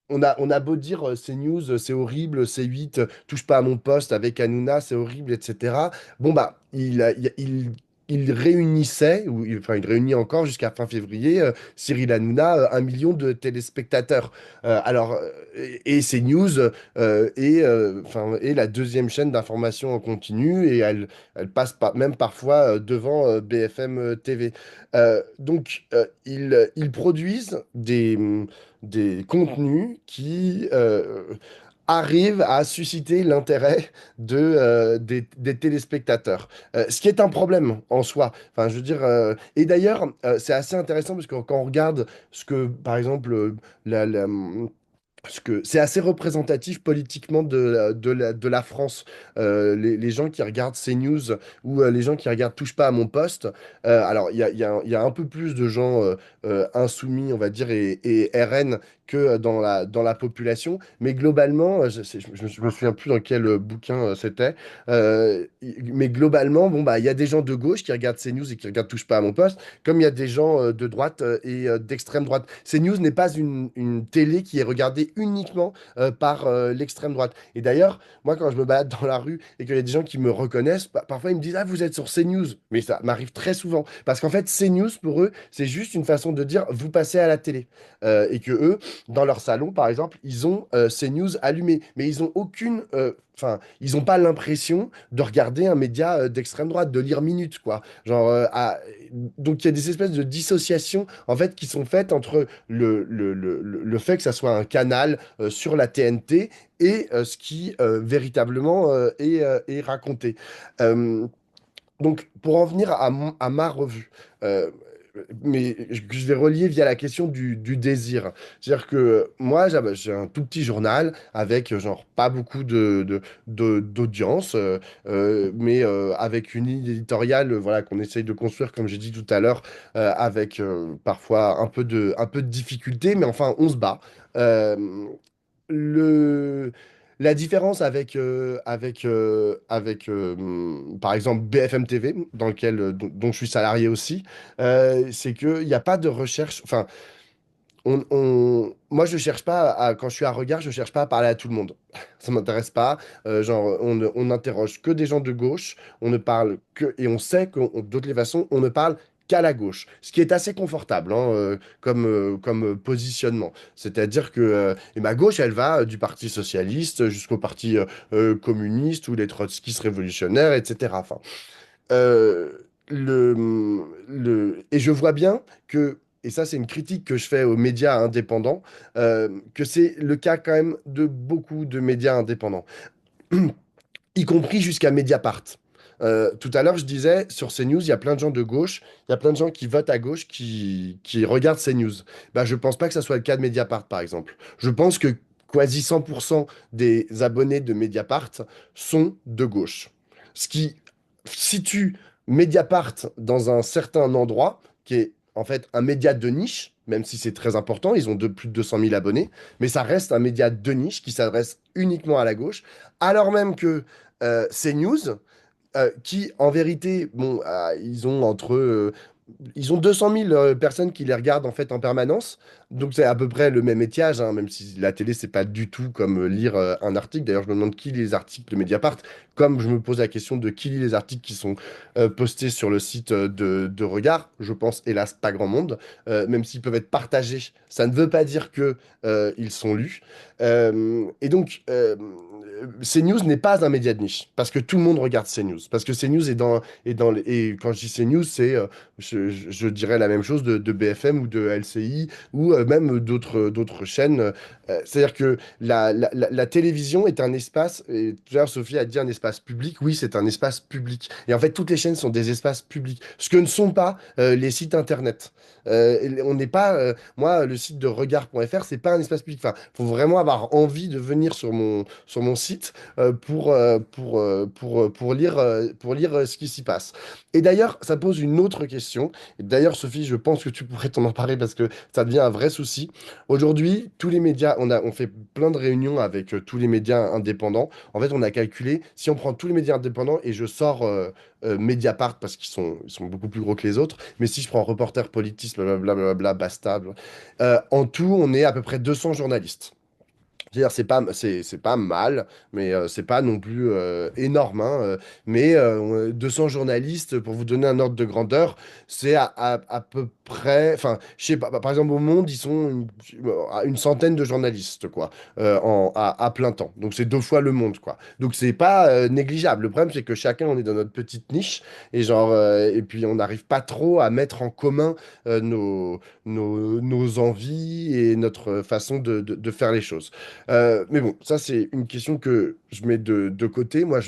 on a beau dire CNews, c'est horrible, C8, touche pas à mon poste avec Hanouna, c'est horrible, etc. Bon, bah, il réunissait, enfin, il réunit encore jusqu'à fin février, Cyril Hanouna, 1 million de téléspectateurs. Et CNews est la deuxième chaîne d'information en continu et elle passe même parfois devant BFM TV. Ils produisent des contenus qui arrivent à susciter l'intérêt des téléspectateurs. Ce qui est un problème en soi. Enfin, je veux dire, et d'ailleurs, c'est assez intéressant parce que quand on regarde ce que, par exemple, la, la- parce que c'est assez représentatif politiquement de la France. Les gens qui regardent CNews ou les gens qui regardent Touche pas à mon poste, alors il y a un peu plus de gens insoumis, on va dire, et RN que dans la population. Mais globalement, je me souviens plus dans quel bouquin c'était, mais globalement, bon, bah, il y a des gens de gauche qui regardent CNews et qui regardent Touche pas à mon poste, comme il y a des gens de droite et d'extrême droite. CNews n'est pas une télé qui est regardée uniquement par l'extrême droite. Et d'ailleurs, moi, quand je me balade dans la rue et qu'il y a des gens qui me reconnaissent, parfois ils me disent, ah, vous êtes sur CNews. Mais ça m'arrive très souvent. Parce qu'en fait, CNews, pour eux, c'est juste une façon de dire, vous passez à la télé. Et que eux, dans leur salon, par exemple, ils ont CNews allumé. Mais ils ont aucune... Enfin, ils n'ont pas l'impression de regarder un média d'extrême droite, de lire Minute, quoi. Genre, donc il y a des espèces de dissociations, en fait, qui sont faites entre le fait que ça soit un canal sur la TNT et ce qui véritablement est raconté. Euh, donc, pour en venir à ma revue, euh, mais je vais relier via la question du désir. C'est-à-dire que moi, j'ai un tout petit journal avec, genre, pas beaucoup d'audience, mais avec une ligne éditoriale, voilà, qu'on essaye de construire, comme j'ai dit tout à l'heure, avec parfois un peu de difficulté, mais enfin, on se bat. Euh, le, la différence par exemple, BFM TV, dans lequel, dont je suis salarié aussi, c'est qu'il n'y a pas de recherche. Enfin, moi, je cherche pas quand je suis à Regard, je cherche pas à parler à tout le monde. Ça m'intéresse pas. Genre, on n'interroge que des gens de gauche. On ne parle que, et on sait que de toutes les façons, on ne parle qu'à la gauche. Ce qui est assez confortable, hein, comme positionnement. C'est-à-dire que et ma gauche, elle va du Parti socialiste jusqu'au Parti communiste ou les trotskistes révolutionnaires, etc. Enfin, euh, et je vois bien que, et ça c'est une critique que je fais aux médias indépendants, que c'est le cas quand même de beaucoup de médias indépendants, y compris jusqu'à Mediapart. Tout à l'heure, je disais, sur CNews, il y a plein de gens de gauche, il y a plein de gens qui votent à gauche, qui regardent CNews. Bah, je pense pas que ça soit le cas de Mediapart, par exemple. Je pense que quasi 100% des abonnés de Mediapart sont de gauche. Ce qui situe Mediapart dans un certain endroit, qui est en fait un média de niche, même si c'est très important, ils ont plus de 200 000 abonnés, mais ça reste un média de niche qui s'adresse uniquement à la gauche, alors même que CNews, qui en vérité, bon, ils ont 200 000 personnes qui les regardent en fait en permanence, donc c'est à peu près le même étiage, hein, même si la télé, c'est pas du tout comme lire un article. D'ailleurs, je me demande qui lit les articles de Mediapart, comme je me pose la question de qui lit les articles qui sont postés sur le site de Regard. Je pense, hélas, pas grand monde, même s'ils peuvent être partagés. Ça ne veut pas dire que ils sont lus. Et donc, CNews n'est pas un média de niche, parce que tout le monde regarde CNews, parce que CNews et quand je dis CNews, c'est, je dirais la même chose de BFM ou de LCI, ou même d'autres chaînes. C'est-à-dire que la télévision est un espace, et tout à l'heure Sophie a dit un espace public, oui, c'est un espace public. Et en fait, toutes les chaînes sont des espaces publics, ce que ne sont pas les sites internet. On n'est pas, moi, le site de regard.fr, c'est pas un espace public. Enfin, faut vraiment avoir envie de venir sur mon site pour lire ce qui s'y passe. Et d'ailleurs, ça pose une autre question. Et d'ailleurs, Sophie, je pense que tu pourrais t'en en parler parce que ça devient un vrai souci. Aujourd'hui, tous les médias, on fait plein de réunions avec tous les médias indépendants. En fait, on a calculé, si on prend tous les médias indépendants et je sors Mediapart parce ils sont beaucoup plus gros que les autres, mais si je prends Reporter Politis, blablabla, Basta, en tout, on est à peu près 200 journalistes. C'est-à-dire, c'est pas mal, mais c'est pas non plus énorme, hein, mais 200 journalistes, pour vous donner un ordre de grandeur, c'est à peu près. Enfin, je sais pas, par exemple, au Monde, ils sont à une centaine de journalistes, quoi, à plein temps. Donc, c'est deux fois le Monde, quoi. Donc, c'est pas négligeable. Le problème, c'est que chacun, on est dans notre petite niche, et genre, et puis on n'arrive pas trop à mettre en commun nos envies et notre façon de faire les choses. Mais bon, ça, c'est une question que je mets de côté. Moi,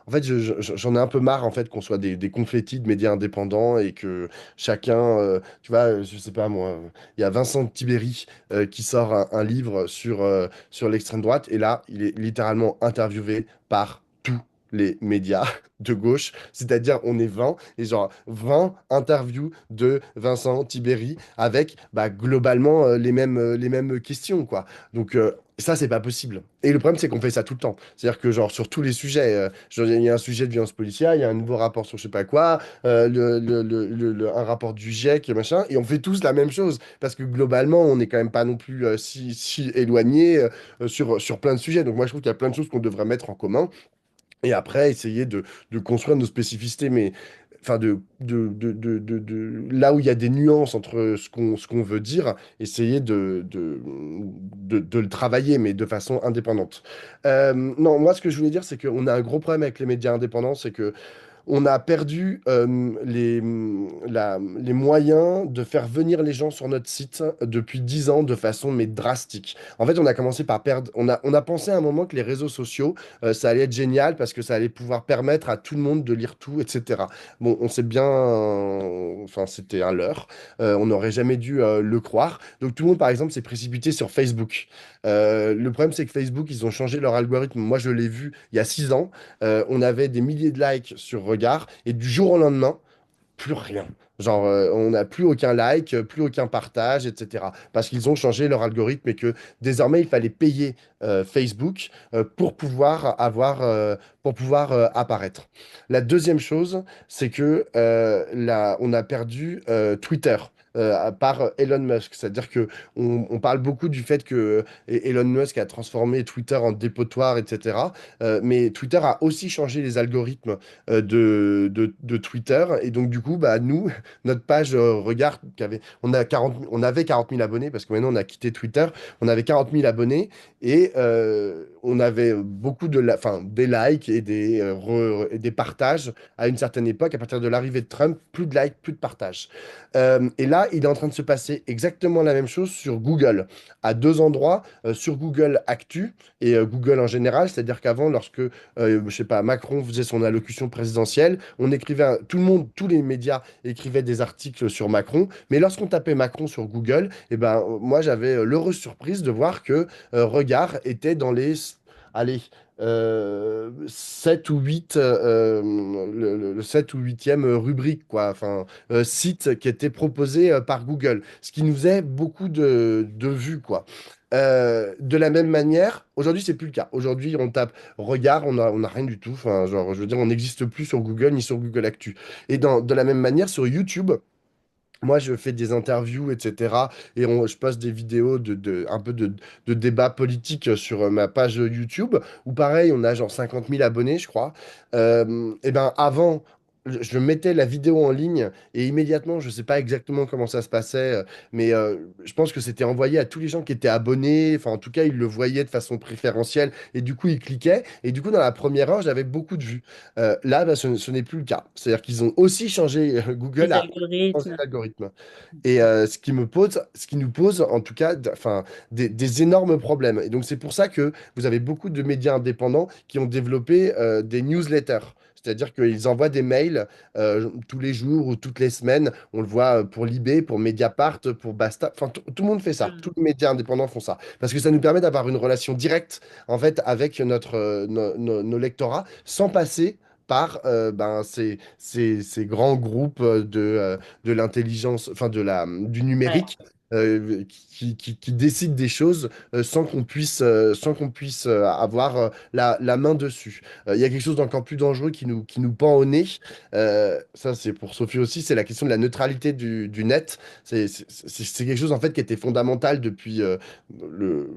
en fait, j'en ai un peu marre en fait qu'on soit des confettis de médias indépendants et que chacun, tu vois, je sais pas moi, il y a Vincent Tibéri qui sort un livre sur l'extrême droite et là, il est littéralement interviewé par tous les médias de gauche, c'est-à-dire on est 20 et genre 20 interviews de Vincent Tibéri avec bah, globalement les mêmes questions, quoi. Donc ça, c'est pas possible. Et le problème, c'est qu'on fait ça tout le temps. C'est-à-dire que genre sur tous les sujets, genre, il y a un sujet de violence policière, il y a un nouveau rapport sur je sais pas quoi, un rapport du GIEC, machin, et on fait tous la même chose. Parce que globalement, on n'est quand même pas non plus si éloigné sur plein de sujets. Donc moi, je trouve qu'il y a plein de choses qu'on devrait mettre en commun. Et après, essayer de construire nos spécificités, mais enfin, là où il y a des nuances entre ce qu'on veut dire, essayer de le travailler, mais de façon indépendante. Non, moi, ce que je voulais dire, c'est qu'on a un gros problème avec les médias indépendants, c'est que on a perdu les moyens de faire venir les gens sur notre site depuis 10 ans de façon mais drastique. En fait, on a commencé par perdre. On a pensé à un moment que les réseaux sociaux, ça allait être génial parce que ça allait pouvoir permettre à tout le monde de lire tout, etc. Bon, on sait bien, enfin, c'était un leurre. On n'aurait jamais dû le croire. Donc, tout le monde, par exemple, s'est précipité sur Facebook. Le problème, c'est que Facebook, ils ont changé leur algorithme. Moi, je l'ai vu il y a 6 ans. On avait des milliers de likes sur Regard et du jour au lendemain, plus rien. Genre, on n'a plus aucun like, plus aucun partage, etc. Parce qu'ils ont changé leur algorithme et que désormais, il fallait payer Facebook pour pouvoir apparaître. La deuxième chose, c'est que on a perdu Twitter. Par Elon Musk. C'est-à-dire que on parle beaucoup du fait que Elon Musk a transformé Twitter en dépotoir, etc. Mais Twitter a aussi changé les algorithmes de Twitter. Et donc, du coup, bah, nous, notre page Regarde, on avait 40 000 abonnés, parce que maintenant, on a quitté Twitter. On avait 40 000 abonnés et on avait beaucoup enfin, des likes et et des partages à une certaine époque. À partir de l'arrivée de Trump, plus de likes, plus de partages. Et là, il est en train de se passer exactement la même chose sur Google, à deux endroits, sur Google Actu et Google en général. C'est-à-dire qu'avant, lorsque, je sais pas, Macron faisait son allocution présidentielle, on écrivait, tout le monde, tous les médias écrivaient des articles sur Macron. Mais lorsqu'on tapait Macron sur Google, eh ben, moi, j'avais l'heureuse surprise de voir que Regard était dans les, allez, 7 ou 8, le 7 ou huitième rubrique, quoi. Enfin, site qui était proposé par Google, ce qui nous faisait beaucoup de vues, quoi. De la même manière, aujourd'hui, c'est plus le cas. Aujourd'hui, on tape Regard, on a rien du tout. Enfin, genre, je veux dire, on n'existe plus sur Google ni sur Google Actu. Et de la même manière, sur YouTube, moi, je fais des interviews, etc. Et je poste des vidéos un peu de débat politique sur ma page YouTube, où pareil, on a genre 50 000 abonnés, je crois. Et ben avant, je mettais la vidéo en ligne et immédiatement, je sais pas exactement comment ça se passait, mais je pense que c'était envoyé à tous les gens qui étaient abonnés. Enfin, en tout cas, ils le voyaient de façon préférentielle et du coup, ils cliquaient. Et du coup, dans la première heure, j'avais beaucoup de vues. Là, bah, ce n'est plus le cas. C'est-à-dire qu'ils ont aussi changé, Google Les a changer algorithmes. l'algorithme. Et ce qui nous pose, en tout cas, enfin, des énormes problèmes. Et donc, c'est pour ça que vous avez beaucoup de médias indépendants qui ont développé des newsletters. C'est-à-dire qu'ils envoient des mails tous les jours ou toutes les semaines. On le voit pour Libé, pour Mediapart, pour Basta. Enfin, tout le monde fait ça. Tous Mm. les médias indépendants font ça. Parce que ça nous permet d'avoir une relation directe, en fait, avec nos lectorats, sans passer par ben, ces grands groupes de l'intelligence, enfin du Ouais. numérique, qui décide des choses sans qu'on puisse avoir la main dessus. Il y a quelque chose d'encore plus dangereux qui nous pend au nez. Ça, c'est pour Sophie aussi, c'est la question de la neutralité du net. C'est quelque chose en fait qui était fondamental depuis le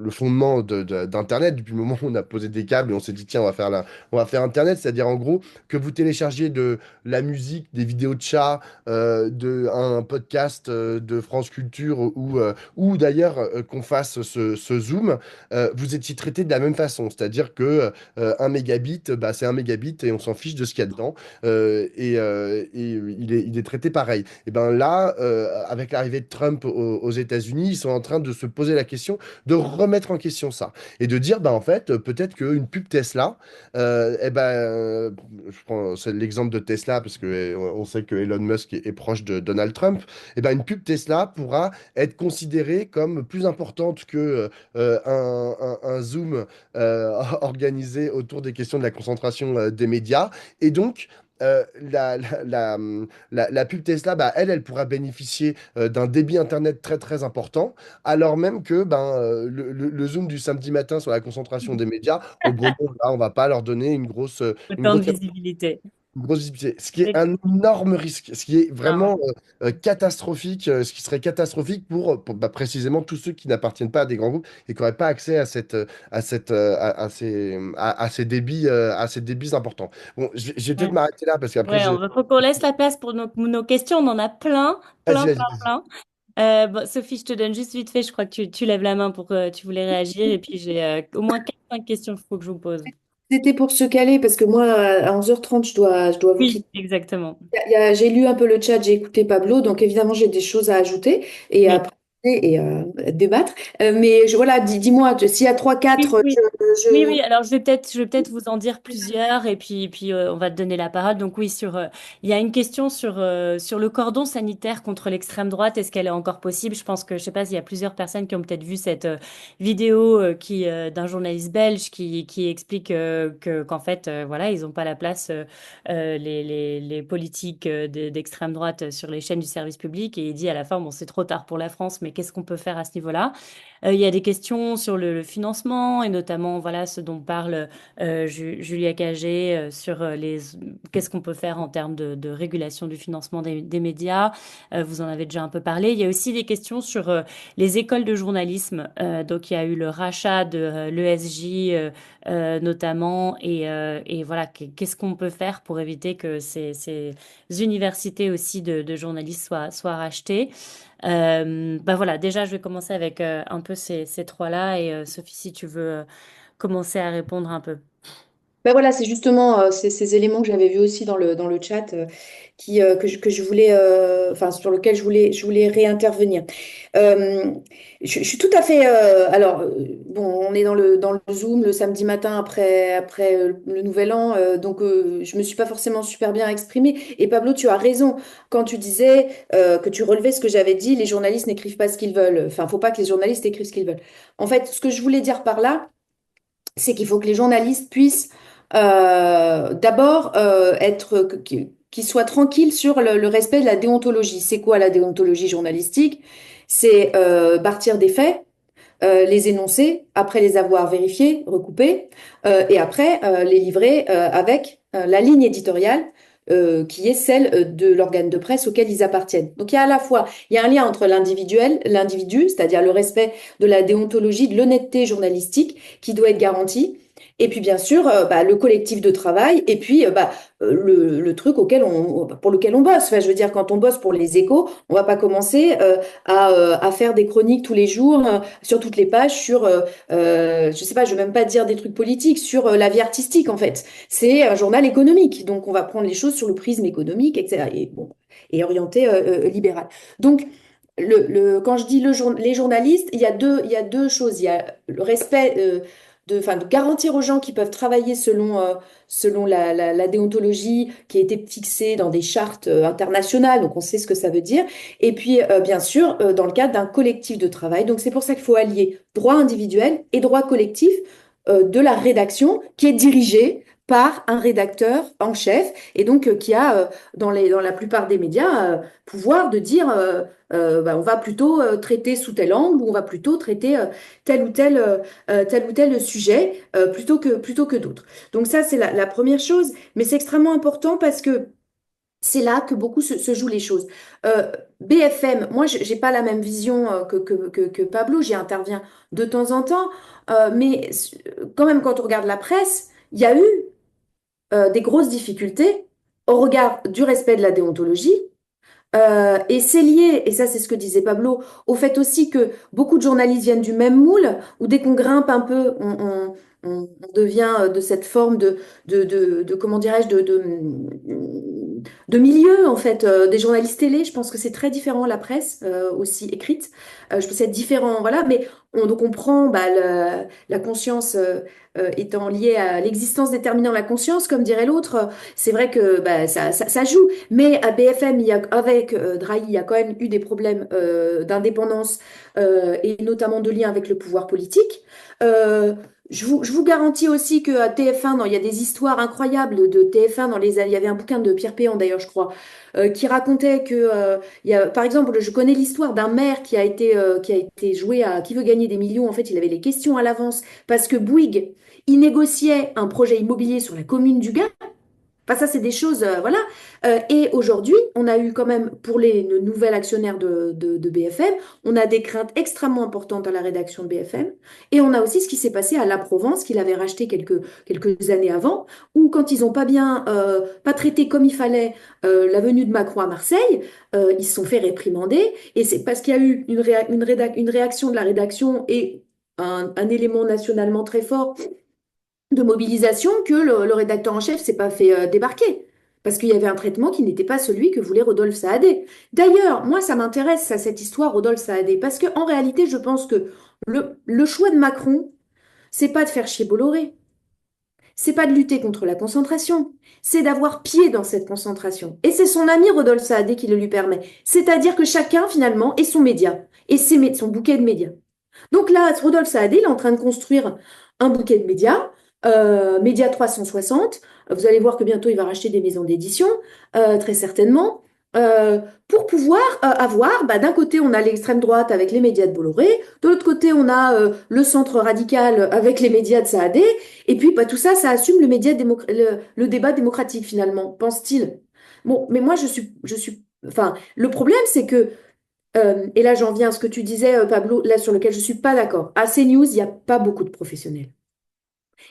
fondement d'Internet, depuis le moment où on a posé des câbles et on s'est dit, tiens, on va faire Internet, c'est-à-dire en gros que vous téléchargiez de la musique, des vidéos de chats, un podcast de France Culture ou d'ailleurs qu'on fasse ce Zoom, vous étiez traité de la même façon. C'est-à-dire que 1 mégabit, bah, c'est 1 mégabit et on s'en fiche de ce qu'il y a dedans. Et il est traité pareil. Et ben là, avec l'arrivée de Trump aux États-Unis, ils sont en train de se poser la question de remettre en question ça et de dire, bah, en fait, peut-être qu'une pub Tesla, eh ben, je prends l'exemple de Tesla parce que on sait que Elon Musk est proche de Donald Trump. Eh ben, une pub Tesla Tesla pourra être considérée comme plus importante que un Zoom organisé autour des questions de la concentration des médias. Et donc, la pub Tesla, bah, elle pourra bénéficier d'un débit Internet très très important, alors même que ben, le Zoom du samedi matin sur la concentration des médias, au gros, là, on va pas leur donner une Autant de grosse visibilité. une grosse visibilité. Ce qui est C'est un énorme risque, ce qui est clair. vraiment catastrophique, ce qui serait catastrophique pour, bah, précisément tous ceux qui n'appartiennent pas à des grands groupes et qui n'auraient pas accès à ces débits, à ces débits importants. Bon, je vais peut-être Ouais. m'arrêter là parce qu'après, Ouais, faut qu'on laisse la place pour nos questions. On en a plein, vas-y, plein, vas-y, plein, vas-y. plein. Bon, Sophie, je te donne juste vite fait. Je crois que tu lèves la main pour que tu voulais réagir. Et puis, j'ai au moins 4-5 questions qu'il faut que je vous pose. C'était pour se caler parce que moi, à 11h30, je dois vous Oui, quitter. exactement. J'ai lu un peu le chat, j'ai écouté Pablo, donc évidemment, j'ai des choses à ajouter et à Oui. présenter et débattre. Mais voilà, dis-moi, s'il y a trois Oui, quatre, oui. Oui, oui, alors je vais peut-être vous en dire plusieurs et puis on va te donner la parole. Donc oui, il y a une question sur le cordon sanitaire contre l'extrême droite. Est-ce qu'elle est encore possible? Je pense que, je sais pas, s'il y a plusieurs personnes qui ont peut-être vu cette vidéo d'un journaliste belge qui explique qu'en fait, voilà, ils n'ont pas la place, les politiques d'extrême droite sur les chaînes du service public. Et il dit à la fin, bon, c'est trop tard pour la France, mais qu'est-ce qu'on peut faire à ce niveau-là? Il y a des questions sur le financement et notamment voilà ce dont parle Julia Cagé sur qu'est-ce qu'on peut faire en termes de régulation du financement des médias. Vous en avez déjà un peu parlé. Il y a aussi des questions sur les écoles de journalisme. Donc il y a eu le rachat de l'ESJ notamment et voilà qu'est-ce qu'on peut faire pour éviter que ces universités aussi de journalistes soient rachetées. Bah voilà, déjà, je vais commencer avec un peu ces trois-là. Et Sophie, si tu veux commencer à répondre un peu. Ben voilà, c'est justement ces éléments que j'avais vus aussi dans le chat que je voulais, enfin, sur lequel je voulais réintervenir. Euh, je suis tout à fait. Alors, bon, on est dans le Zoom le samedi matin après le Nouvel An, donc je me suis pas forcément super bien exprimée. Et Pablo, tu as raison quand tu disais que tu relevais ce que j'avais dit, les journalistes n'écrivent pas ce qu'ils veulent. Enfin, faut pas que les journalistes écrivent ce qu'ils veulent. En fait, ce que je voulais dire par là, c'est qu'il faut que les journalistes puissent d'abord qu'ils soient tranquilles sur le respect de la déontologie. C'est quoi la déontologie journalistique? C'est partir des faits, les énoncer, après les avoir vérifiés, recoupés, et après les livrer avec la ligne éditoriale qui est celle de l'organe de presse auquel ils appartiennent. Donc il y a à la fois, il y a un lien entre l'individu, c'est-à-dire le respect de la déontologie, de l'honnêteté journalistique qui doit être garanti. Et puis bien sûr, bah, le collectif de travail, et puis bah, le truc pour lequel on bosse. Enfin, je veux dire, quand on bosse pour les échos, on va pas commencer à faire des chroniques tous les jours sur toutes les pages sur, je sais pas, je vais même pas dire des trucs politiques, sur la vie artistique en fait. C'est un journal économique, donc on va prendre les choses sur le prisme économique, etc. Et bon, et orienté libéral. Donc quand je dis les journalistes, il y a deux choses. Il y a le respect enfin, de garantir aux gens qui peuvent travailler selon la déontologie qui a été fixée dans des chartes internationales, donc on sait ce que ça veut dire. Et puis, bien sûr, dans le cadre d'un collectif de travail. Donc, c'est pour ça qu'il faut allier droit individuel et droit collectif de la rédaction qui est dirigée par un rédacteur en chef et donc qui a, dans la plupart des médias, pouvoir de dire bah, on va plutôt traiter sous tel angle ou on va plutôt traiter tel ou tel sujet plutôt que d'autres. Donc ça, c'est la première chose, mais c'est extrêmement important parce que c'est là que beaucoup se jouent les choses. Euh, BFM, moi, je n'ai pas la même vision que Pablo, j'y interviens de temps en temps, mais quand même, quand on regarde la presse, il y a eu des grosses difficultés au regard du respect de la déontologie. Et c'est lié, et ça c'est ce que disait Pablo, au fait aussi que beaucoup de journalistes viennent du même moule, où dès qu'on grimpe un peu, on devient de cette forme comment dirais-je, de milieu, en fait, des journalistes télé. Je pense que c'est très différent, la presse, aussi écrite. Je pense que c'est différent, voilà. Mais donc on prend bah, la conscience étant liée à l'existence déterminant la conscience, comme dirait l'autre. C'est vrai que bah, ça joue. Mais à BFM, avec Drahi, il y a quand même eu des problèmes d'indépendance et notamment de lien avec le pouvoir politique. Euh, je vous garantis aussi qu'à TF1, il y a des histoires incroyables de TF1 dans les années. Il y avait un bouquin de Pierre Péan d'ailleurs, je crois, qui racontait que, par exemple, je connais l'histoire d'un maire qui a été joué à Qui veut gagner des millions. En fait, il avait les questions à l'avance parce que Bouygues, il négociait un projet immobilier sur la commune du Gard. Enfin, ça, c'est des choses, voilà. Et aujourd'hui, on a eu quand même, pour le nouvel actionnaire de BFM, on a des craintes extrêmement importantes à la rédaction de BFM. Et on a aussi ce qui s'est passé à La Provence, qu'il avait racheté quelques années avant, où quand ils n'ont pas bien, pas traité comme il fallait la venue de Macron à Marseille, ils se sont fait réprimander. Et c'est parce qu'il y a eu une réaction de la rédaction et un élément nationalement très fort de mobilisation que le rédacteur en chef s'est pas fait débarquer. Parce qu'il y avait un traitement qui n'était pas celui que voulait Rodolphe Saadé. D'ailleurs, moi, ça m'intéresse, ça, cette histoire Rodolphe Saadé, parce qu'en réalité, je pense que le choix de Macron, c'est pas de faire chier Bolloré, c'est pas de lutter contre la concentration, c'est d'avoir pied dans cette concentration. Et c'est son ami Rodolphe Saadé qui le lui permet. C'est-à-dire que chacun, finalement, est son média, et son bouquet de médias. Donc là, Rodolphe Saadé, il est en train de construire un bouquet de médias, Média 360. Vous allez voir que bientôt, il va racheter des maisons d'édition, très certainement, euh, pour pouvoir avoir, bah, d'un côté, on a l'extrême droite avec les médias de Bolloré, de l'autre côté, on a le centre radical avec les médias de Saadé, et puis bah, tout ça, ça assume le débat démocratique, finalement, pense-t-il. Bon, mais moi, enfin, le problème, c'est que et là, j'en viens à ce que tu disais, Pablo, là sur lequel je suis pas d'accord. À CNews, il n'y a pas beaucoup de professionnels.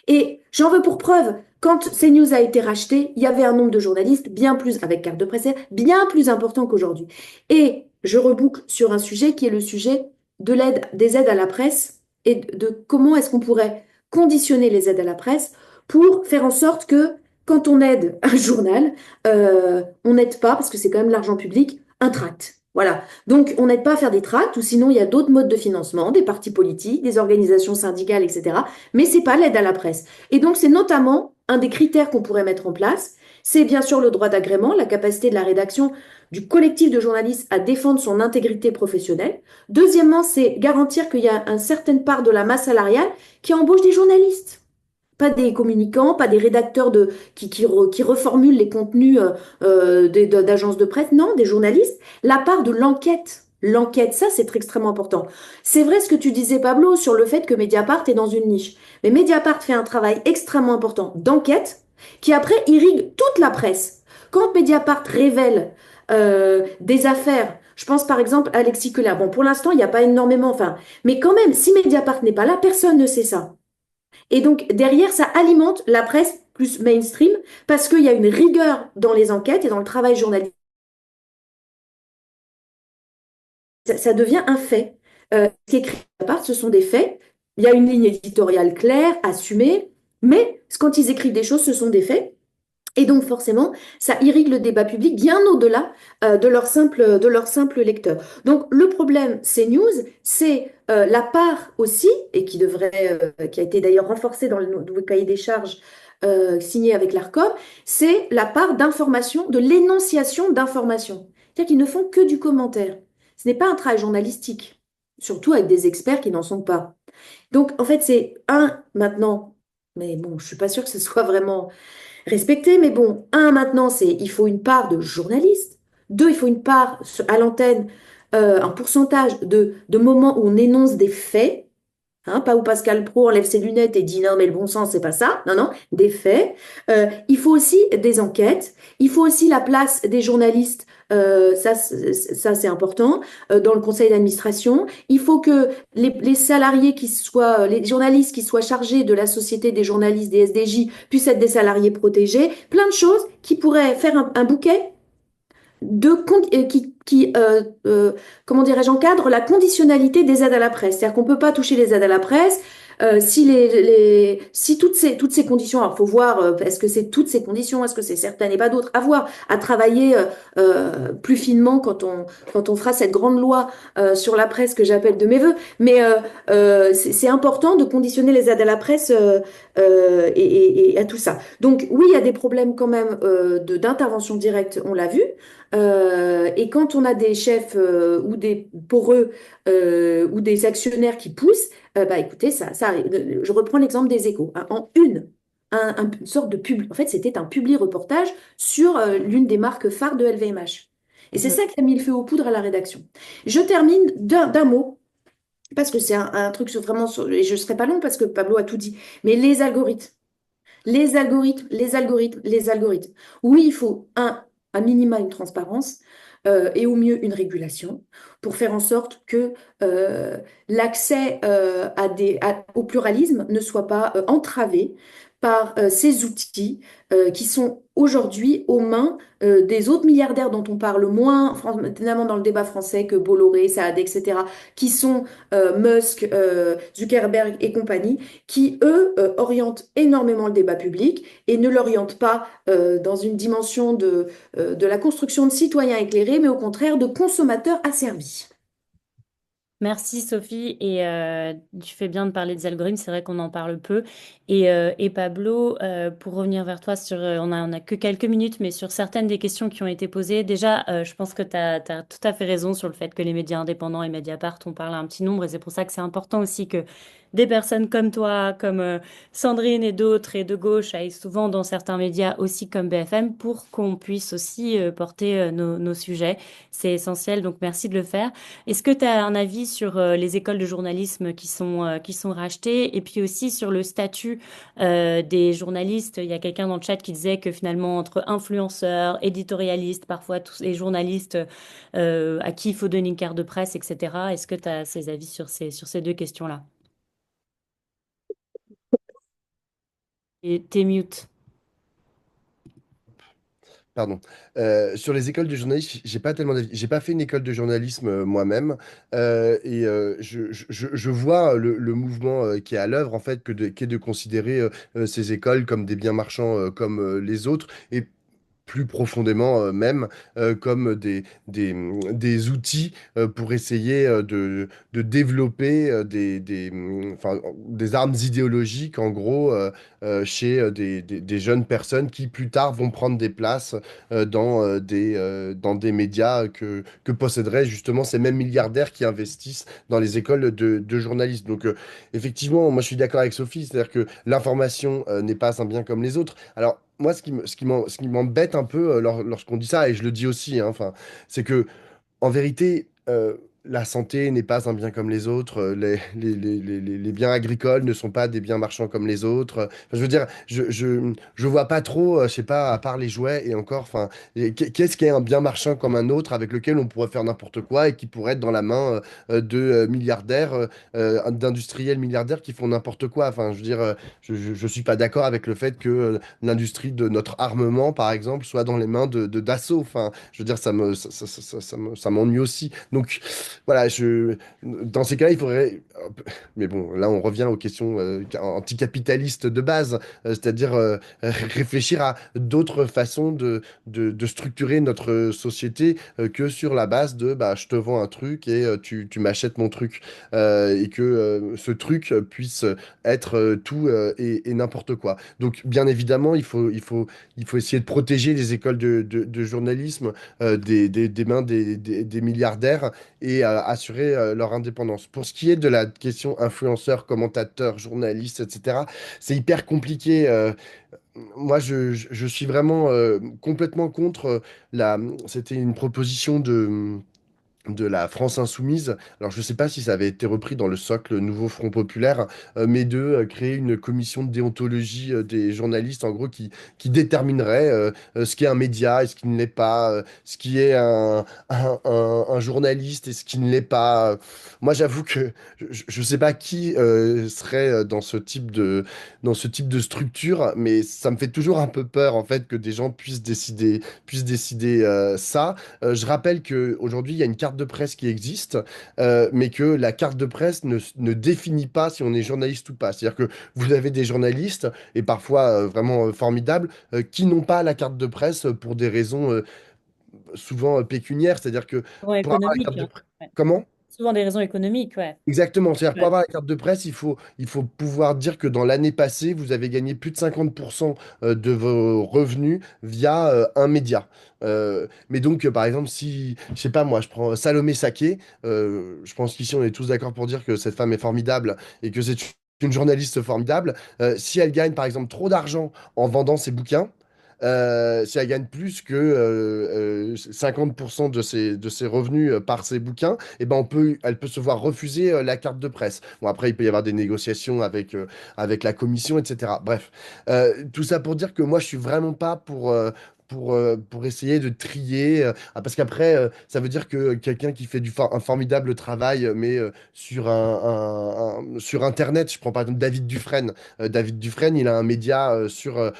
Et j'en veux pour preuve, quand CNews a été racheté, il y avait un nombre de journalistes bien plus, avec carte de presse, bien plus important qu'aujourd'hui. Et je reboucle sur un sujet qui est le sujet de l'aide, des aides à la presse et de comment est-ce qu'on pourrait conditionner les aides à la presse pour faire en sorte que quand on aide un journal, on n'aide pas, parce que c'est quand même l'argent public, un tract. Voilà. Donc, on n'aide pas à faire des tracts, ou sinon, il y a d'autres modes de financement, des partis politiques, des organisations syndicales, etc. Mais c'est pas l'aide à la presse. Et donc, c'est notamment un des critères qu'on pourrait mettre en place. C'est bien sûr le droit d'agrément, la capacité de la rédaction du collectif de journalistes à défendre son intégrité professionnelle. Deuxièmement, c'est garantir qu'il y a une certaine part de la masse salariale qui embauche des journalistes. Pas des communicants, pas des rédacteurs qui reformulent les contenus d'agences de presse, non, des journalistes. La part de l'enquête. L'enquête, ça, c'est extrêmement important. C'est vrai ce que tu disais, Pablo, sur le fait que Mediapart est dans une niche. Mais Mediapart fait un travail extrêmement important d'enquête qui, après, irrigue toute la presse. Quand Mediapart révèle des affaires, je pense par exemple à Alexis Keller. Bon, pour l'instant, il n'y a pas énormément, enfin, mais quand même, si Mediapart n'est pas là, personne ne sait ça. Et donc, derrière, ça alimente la presse plus mainstream parce qu'il y a une rigueur dans les enquêtes et dans le travail journalistique. Ça devient un fait. Ce qui est écrit à part, ce sont des faits. Il y a une ligne éditoriale claire, assumée, mais quand ils écrivent des choses, ce sont des faits. Et donc, forcément, ça irrigue le débat public bien au-delà de leur simple lecteur. Donc, le problème, c'est news, c'est la part aussi, et qui a été d'ailleurs renforcée dans le nouveau cahier des charges signé avec l'ARCOM, c'est la part d'information, de l'énonciation d'information. C'est-à-dire qu'ils ne font que du commentaire. Ce n'est pas un travail journalistique, surtout avec des experts qui n'en sont pas. Donc, en fait, c'est maintenant, mais bon, je suis pas sûre que ce soit vraiment respecter, mais bon, maintenant, il faut une part de journalistes. Deux, il faut une part à l'antenne, un pourcentage de moments où on énonce des faits. Hein, pas où Pascal Pro enlève ses lunettes et dit non, mais le bon sens, c'est pas ça. Non, non, des faits. Il faut aussi des enquêtes. Il faut aussi la place des journalistes. Ça, c'est important. Dans le conseil d'administration. Il faut que les salariés les journalistes qui soient chargés de la société des journalistes, des SDJ, puissent être des salariés protégés. Plein de choses qui pourraient faire un bouquet comment dirais-je, encadre la conditionnalité des aides à la presse. C'est-à-dire qu'on ne peut pas toucher les aides à la presse Si toutes ces conditions, alors faut voir, est-ce que c'est toutes ces conditions, est-ce que c'est certaines et pas d'autres, à voir, à travailler plus finement quand on fera cette grande loi sur la presse que j'appelle de mes voeux. Mais c'est important de conditionner les aides à la presse et à tout ça. Donc oui, il y a des problèmes quand même d'intervention directe, on l'a vu. Et quand on a des chefs ou des pour eux ou des actionnaires qui poussent, bah écoutez, ça arrive. Je reprends l'exemple des Échos. Hein. Une sorte de pub. En fait, c'était un publi-reportage sur l'une des marques phares de LVMH. Et c'est ça qui a mis le feu aux poudres à la rédaction. Je termine d'un mot, parce que c'est un truc et je ne serai pas long parce que Pablo a tout dit, mais les algorithmes. Les algorithmes. Oui, il faut un minima une transparence et au mieux une régulation pour faire en sorte que l'accès au pluralisme ne soit pas entravé par ces outils qui sont aujourd'hui aux mains des autres milliardaires dont on parle moins, notamment dans le débat français, que Bolloré, Saad, etc., qui sont Musk, Zuckerberg et compagnie, qui, eux, orientent énormément le débat public et ne l'orientent pas dans une dimension de la construction de citoyens éclairés, mais au contraire de consommateurs asservis. Merci Sophie et tu fais bien de parler des algorithmes, c'est vrai qu'on en parle peu. Et Pablo, pour revenir vers toi on a que quelques minutes, mais sur certaines des questions qui ont été posées, déjà, je pense que tu as tout à fait raison sur le fait que les médias indépendants et Mediapart, on parle à un petit nombre et c'est pour ça que c'est important aussi que des personnes comme toi, comme Sandrine et d'autres et de gauche aillent souvent dans certains médias aussi comme BFM pour qu'on puisse aussi porter nos sujets. C'est essentiel, donc merci de le faire. Est-ce que tu as un avis sur les écoles de journalisme qui sont rachetées et puis aussi sur le statut des journalistes? Il y a quelqu'un dans le chat qui disait que finalement, entre influenceurs, éditorialistes, parfois tous les journalistes à qui il faut donner une carte de presse, etc. Est-ce que tu as ces avis sur ces deux questions-là? Et t'es mute. Pardon. Sur les écoles de journalisme, j'ai pas tellement d'avis. J'ai pas fait une école de journalisme moi-même. Je vois le mouvement qui est à l'œuvre, en fait, qui est de considérer ces écoles comme des biens marchands comme les autres. Et plus profondément même comme des outils pour essayer de développer enfin, des armes idéologiques en gros chez des jeunes personnes qui plus tard vont prendre des places dans des médias que posséderaient justement ces mêmes milliardaires qui investissent dans les écoles de journalistes. Donc effectivement, moi je suis d'accord avec Sophie, c'est-à-dire que l'information n'est pas un bien comme les autres. Alors moi, ce qui m'embête un peu lorsqu'on dit ça, et je le dis aussi, hein, enfin, c'est que en vérité, la santé n'est pas un bien comme les autres. Les biens agricoles ne sont pas des biens marchands comme les autres. Enfin, je veux dire, je vois pas trop, je sais pas, à part les jouets et encore, enfin, qu'est-ce qui est un bien marchand comme un autre avec lequel on pourrait faire n'importe quoi et qui pourrait être dans la main de milliardaires, d'industriels milliardaires qui font n'importe quoi. Enfin, je veux dire, je suis pas d'accord avec le fait que l'industrie de notre armement, par exemple, soit dans les mains de Dassault. Enfin, je veux dire, ça m'ennuie aussi. Donc, voilà, dans ces cas-là, il faudrait. Mais bon, là, on revient aux questions anticapitalistes de base, c'est-à-dire réfléchir à d'autres façons de structurer notre société que sur la base de bah, je te vends un truc et tu m'achètes mon truc. Et que ce truc puisse être tout et n'importe quoi. Donc, bien évidemment, il faut essayer de protéger les écoles de journalisme des mains des milliardaires et assurer leur indépendance. Pour ce qui est de la question influenceur, commentateur, journaliste, etc., c'est hyper compliqué. Moi, je suis vraiment complètement contre C'était une proposition de la France Insoumise. Alors, je ne sais pas si ça avait été repris dans le socle Nouveau Front Populaire, mais de créer une commission de déontologie des journalistes, en gros, qui déterminerait ce qu'est un média et ce qui ne l'est pas, ce qui est un journaliste et ce qui ne l'est pas. Moi, j'avoue que je ne sais pas qui serait dans ce type de structure, mais ça me fait toujours un peu peur, en fait, que des gens puissent décider ça. Je rappelle qu'aujourd'hui, il y a une carte carte de presse qui existe, mais que la carte de presse ne définit pas si on est journaliste ou pas. C'est-à-dire que vous avez des journalistes, et parfois vraiment formidables, qui n'ont pas la carte de presse pour des raisons souvent pécuniaires. C'est-à-dire que Souvent pour avoir la carte économique, de hein. presse... Ouais. Comment? Souvent des raisons économiques, ouais. Exactement, c'est-à-dire pour Ouais. avoir la carte de presse, il faut pouvoir dire que dans l'année passée, vous avez gagné plus de 50% de vos revenus via un média. Mais donc, par exemple, si, je sais pas moi, je prends Salomé Saké, je pense qu'ici on est tous d'accord pour dire que cette femme est formidable et que c'est une journaliste formidable. Si elle gagne, par exemple, trop d'argent en vendant ses bouquins, si elle gagne plus que 50% de ses revenus par ses bouquins, eh ben elle peut se voir refuser la carte de presse. Bon, après, il peut y avoir des négociations avec la commission, etc. Bref, tout ça pour dire que moi, je suis vraiment pas pour essayer de trier, parce qu'après, ça veut dire que quelqu'un qui fait un formidable travail, mais sur sur Internet, je prends par exemple David Dufresne. David Dufresne, il a un média sur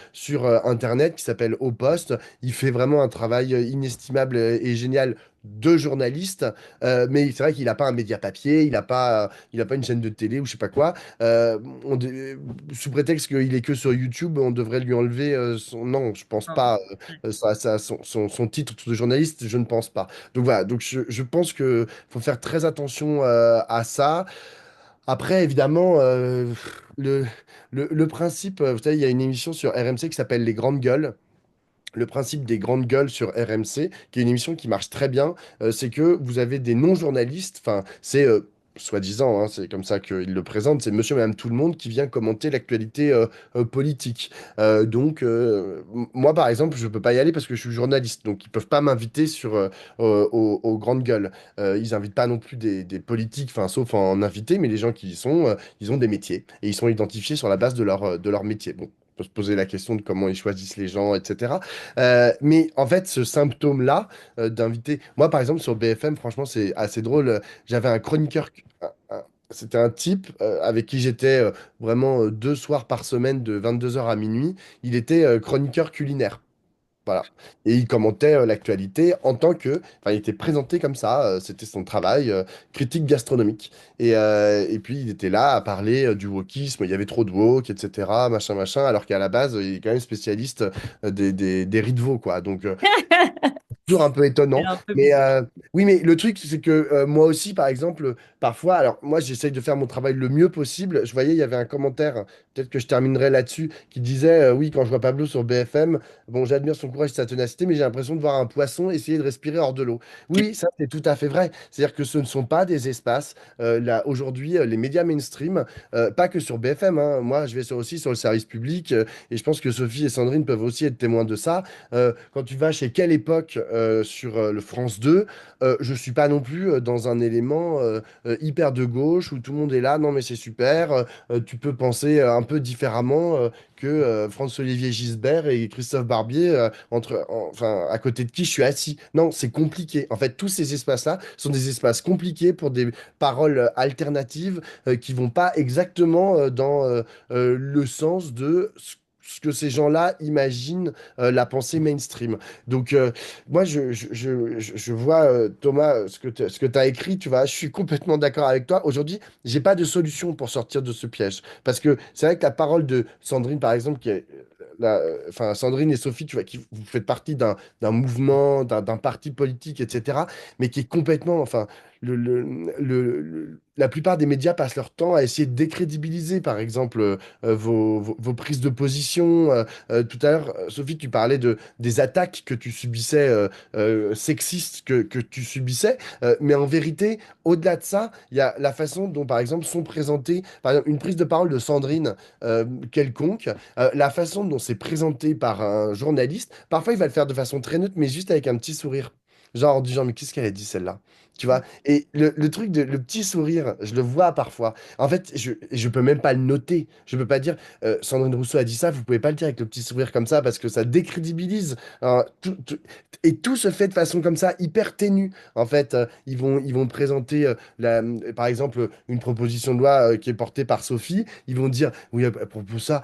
Internet qui s'appelle Au Poste. Il fait vraiment un travail inestimable et génial de journaliste, mais c'est vrai qu'il n'a pas un média papier, il a pas une chaîne de télé ou je sais pas quoi. Sous prétexte qu'il est que sur YouTube, on devrait lui enlever son... Non, je pense Non. pas. Ouais. Son titre de journaliste, je ne pense pas. Donc voilà, donc je pense que faut faire très attention à ça. Après, évidemment, le, le principe, vous savez, il y a une émission sur RMC qui s'appelle Les Grandes Gueules. Le principe des grandes gueules sur RMC, qui est une émission qui marche très bien, c'est que vous avez des non-journalistes, enfin, c'est soi-disant, hein, c'est comme ça qu'ils le présentent, c'est monsieur, madame, tout le monde qui vient commenter l'actualité politique. Moi, par exemple, je peux pas y aller parce que je suis journaliste, donc ils peuvent pas m'inviter aux grandes gueules. Ils invitent pas non plus des politiques, enfin, sauf en invité, mais les gens qui y sont, ils ont des métiers et ils sont identifiés sur la base de leur métier. Bon. On peut se poser la question de comment ils choisissent les gens, etc. Mais en fait, ce symptôme-là, d'inviter. Moi, par exemple, sur BFM, franchement, c'est assez drôle. J'avais un chroniqueur. C'était un type avec qui j'étais vraiment 2 soirs par semaine de 22 heures à minuit. Il était chroniqueur culinaire. Voilà. Et il commentait l'actualité en tant que. Enfin, il était présenté comme ça. C'était son travail, critique gastronomique. Et puis, il était là à parler du wokisme. Il y avait trop de wok, etc. Machin, machin. Alors qu'à la base, il est quand même spécialiste des riz de veau, quoi. Donc, toujours un peu C'est étonnant. un peu Mais bizarre. oui, mais le truc, c'est que moi aussi, par exemple, parfois, alors moi, j'essaye de faire mon travail le mieux possible. Je voyais, il y avait un commentaire, peut-être que je terminerai là-dessus, qui disait, oui, quand je vois Pablo sur BFM, bon, j'admire son courage et sa ténacité, mais j'ai l'impression de voir un poisson essayer de respirer hors de l'eau. Oui, ça, c'est tout à fait vrai. C'est-à-dire que ce ne sont pas des espaces, là, aujourd'hui, les médias mainstream, pas que sur BFM, hein. Moi, je vais aussi sur le service public, et je pense que Sophie et Sandrine peuvent aussi être témoins de ça. Quand tu vas chez Quelle Époque sur le France 2, je suis pas non plus dans un élément hyper de gauche où tout le monde est là, non mais c'est super, tu peux penser un peu différemment que François-Olivier Gisbert et Christophe Barbier, enfin, à côté de qui je suis assis. Non, c'est compliqué. En fait, tous ces espaces-là sont des espaces compliqués pour des paroles alternatives qui vont pas exactement dans le sens de ce que ces gens-là imaginent la pensée mainstream. Donc, moi, je vois, Thomas, ce que tu as écrit, tu vois, je suis complètement d'accord avec toi. Aujourd'hui, j'ai pas de solution pour sortir de ce piège. Parce que c'est vrai que la parole de Sandrine, par exemple, qui est, enfin, Sandrine et Sophie, tu vois, qui vous faites partie d'un mouvement, d'un parti politique, etc., mais qui est complètement, enfin, la plupart des médias passent leur temps à essayer de décrédibiliser, par exemple, vos prises de position. Tout à l'heure, Sophie, tu parlais des attaques que tu subissais, sexistes que tu subissais. Mais en vérité, au-delà de ça, il y a la façon dont, par exemple, sont présentées, par exemple, une prise de parole de Sandrine quelconque, la façon dont c'est présenté par un journaliste. Parfois, il va le faire de façon très neutre, mais juste avec un petit sourire. Genre, en disant, mais qu'est-ce qu'elle a dit celle-là? Tu vois? Et le truc le petit sourire, je le vois parfois. En fait, je peux même pas le noter. Je peux pas dire, Sandrine Rousseau a dit ça, vous pouvez pas le dire avec le petit sourire comme ça parce que ça décrédibilise. Et tout se fait de façon comme ça, hyper ténue. En fait, ils vont présenter, par exemple, une proposition de loi qui est portée par Sophie. Ils vont dire, oui, à propos de ça,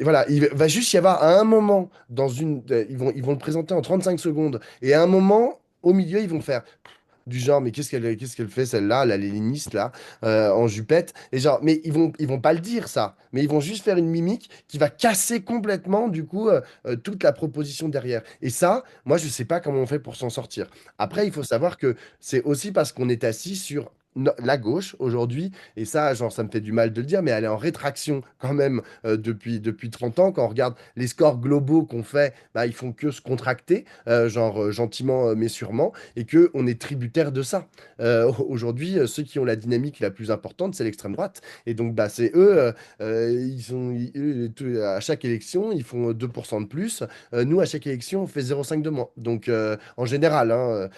voilà, il va juste y avoir à un moment, ils vont le présenter en 35 secondes. Et à un moment, au milieu, ils vont faire. du genre, mais qu'est-ce qu'elle fait celle-là, la léniniste là, en jupette, et genre, mais ils vont pas le dire ça, mais ils vont juste faire une mimique qui va casser complètement du coup toute la proposition derrière. Et ça, moi je sais pas comment on fait pour s'en sortir. Après, il faut savoir que c'est aussi parce qu'on est assis sur la gauche aujourd'hui, et ça, genre, ça me fait du mal de le dire, mais elle est en rétraction quand même depuis 30 ans. Quand on regarde les scores globaux qu'on fait, bah, ils font que se contracter, genre gentiment mais sûrement, et que on est tributaire de ça. Aujourd'hui, ceux qui ont la dynamique la plus importante, c'est l'extrême droite. Et donc, bah, c'est eux, à chaque élection, ils font 2% de plus. Nous, à chaque élection, on fait 0,5 de moins. Donc, en général, hein,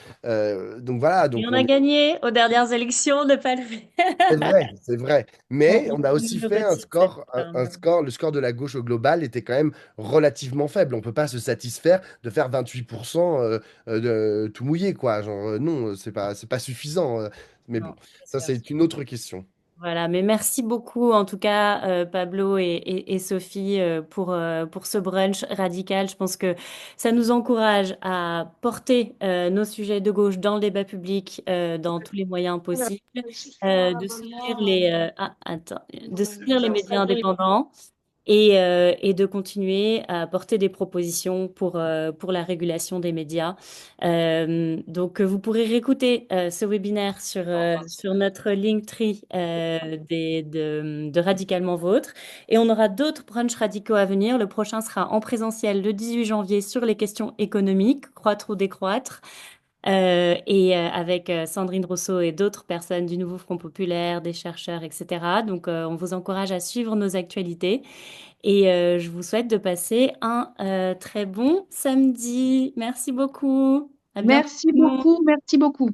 donc voilà, Et donc on a on gagné aux dernières élections de pas le c'est faire. vrai, c'est vrai. Mais On on a aussi nous fait un retire cette score, un arme. score, le score de la gauche au global était quand même relativement faible. On peut pas se satisfaire de faire 28% de tout mouillé, quoi. Genre, non, c'est pas suffisant. Mais bon, Non, ça, c'est sûr. c'est une autre question. Voilà, mais merci beaucoup en tout cas Pablo et Sophie pour ce brunch radical. Je pense que ça nous encourage à porter nos sujets de gauche dans le débat public dans tous les moyens possibles, de soutenir de soutenir les médias indépendants et de continuer à porter des propositions pour la régulation des médias. Vous pourrez réécouter ce webinaire sur notre Linktree de Radicalement Vôtre. Et on aura d'autres brunchs radicaux à venir. Le prochain sera en présentiel le 18 janvier sur les questions économiques, croître ou décroître. Avec Sandrine Rousseau et d'autres personnes du Nouveau Front Populaire, des chercheurs, etc. On vous encourage à suivre nos actualités. Je vous souhaite de passer un très bon samedi. Merci beaucoup. À bientôt Merci tout le monde. beaucoup, merci beaucoup.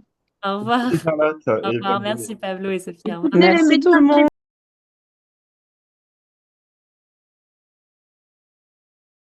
Au revoir. Charlotte Au et revoir. Pablo. Merci Pablo et Sophie. Au revoir. Merci tout le monde.